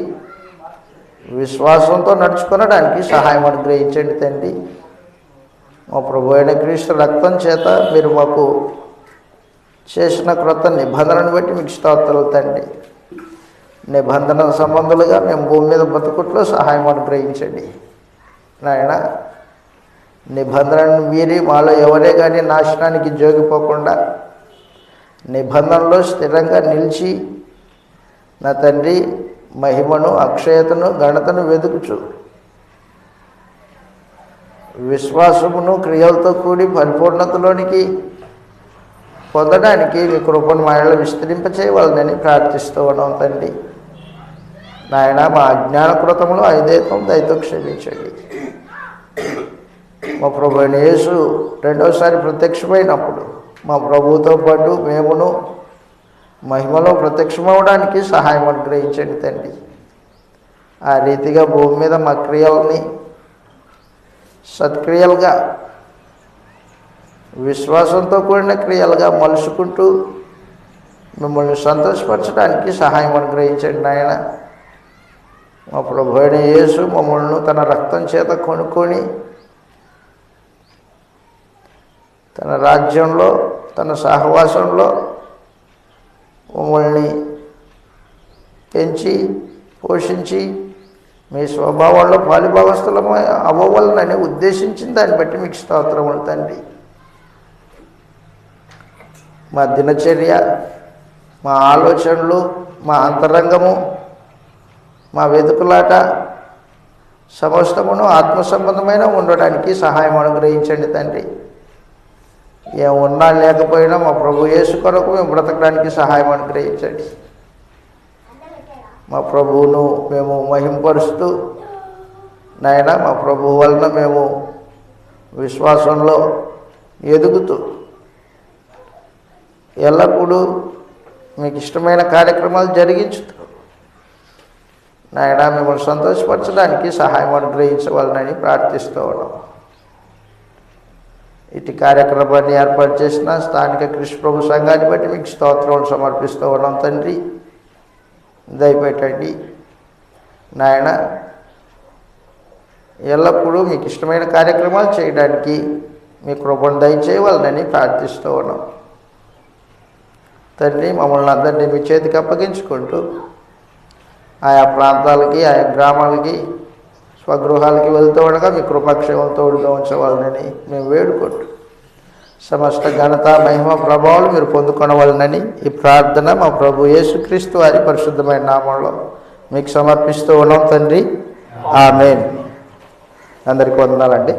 విశ్వాసంతో నడుచుకొనడానికి సహాయం అనుగ్రహించండి తండ్రి. మా ప్రభు అయిన క్రీస్తు రక్తం చేత మీరు మాకు చేసిన క్రొత్త నిబంధనను బట్టి మీకు స్తోత్రాలు తండ్రి. నిబంధన సంబంధులుగా మేము భూమి మీద బతుకుట్లో సహాయం అనుగ్రహించండి నాయన. నిబంధనను మీరి మాలో ఎవరే కానీ నాశనానికి జోగిపోకుండా నిబంధనలో స్థిరంగా నిలిచి నా తండ్రి మహిమను, అక్షయతను, ఘనతను వెతుకుచు విశ్వాసమును క్రియలతో కూడి పరిపూర్ణతలోనికి పొందడానికి మీ కృపను మాయలో విస్తరింపచేయవాలని ప్రార్థిస్తూ ఉన్నాం తండ్రి. నాయన, మా అజ్ఞానకృతములు అవిధేయత్వం దయతో క్షమించండి. మా ప్రభు అయిన యేసు రెండవసారి ప్రత్యక్షమైనప్పుడు మా ప్రభువుతో పాటు మేమును మహిమలో ప్రత్యక్షమవడానికి సహాయం అనుగ్రహించండి తండ్రి. ఆ రీతిగా భూమి మీద మా క్రియల్ని సత్క్రియలుగా, విశ్వాసంతో కూడిన క్రియలుగా మలుచుకుంటూ మిమ్మల్ని సంతోషపరచడానికి సహాయం అనుగ్రహించండి నాయన. మా ప్రభు అయిన యేసు మమ్మల్ని తన రక్తం చేత కొనుక్కొని తన రాజ్యంలో, తన సహవాసంలో మమ్మల్ని పెంచి పోషించి మీ స్వభావంలో పాలిభాగస్థులము అవ్వవలనని ఉద్దేశించిన దాన్ని బట్టి మీకు స్తోత్రములు తండ్రి. మా దినచర్య, మా ఆలోచనలు, మా అంతరంగము, మా వెతుకులాట సమస్తమును ఆత్మ సంబంధమైన ఉండడానికి సహాయం అనుగ్రహించండి తండ్రి. ఏమున్నా లేకపోయినా మా ప్రభు యేసు కొరకు మేము బ్రతకడానికి సహాయం అనుగ్రహించండి. మా ప్రభువును మేము మహింపరుస్తూ నాయన, మా ప్రభువు వలన మేము విశ్వాసంలో ఎదుగుతూ ఎల్లప్పుడూ మీకు ఇష్టమైన కార్యక్రమాలు జరిగించుతూ నాయన మిమ్మల్ని సంతోషపరచడానికి సహాయం అనుగ్రహించవాలని ప్రార్థిస్తూ ఉన్నాం. ఇటు కార్యక్రమాన్ని ఏర్పాటు చేసిన స్థానిక కృష్ణ ప్రభు సంఘాన్ని బట్టి మీకు స్తోత్రాలు సమర్పిస్తూ ఉన్నాం తండ్రి. దయపెట్టండి నాయన. ఎల్లప్పుడూ మీకు ఇష్టమైన కార్యక్రమాలు చేయడానికి మీ కృపను దయచేయవాలని ప్రార్థిస్తూ ఉన్నాం తండ్రి. మమ్మల్ని అందరినీ మీ చేతికి అప్పగించుకుంటూ ఆయా ప్రాంతాలకి, ఆయా గ్రామాలకి, స్వగృహాలకి వెళ్తూ ఉండగా మీ కృపాక్షేమం తోడుగా ఉంచవాలని మేము వేడుకుంటూ సమస్త ఘనత, మహిమ, ప్రభావాలు మీరు పొందుకొనవాలనని ఈ ప్రార్థన మా ప్రభు యేసుక్రీస్తు వారి పరిశుద్ధమైన నామంలో మీకు సమర్పిస్తూ ఉన్నాం తండ్రి. ఆమేన్. అందరికీ వందనాలండి.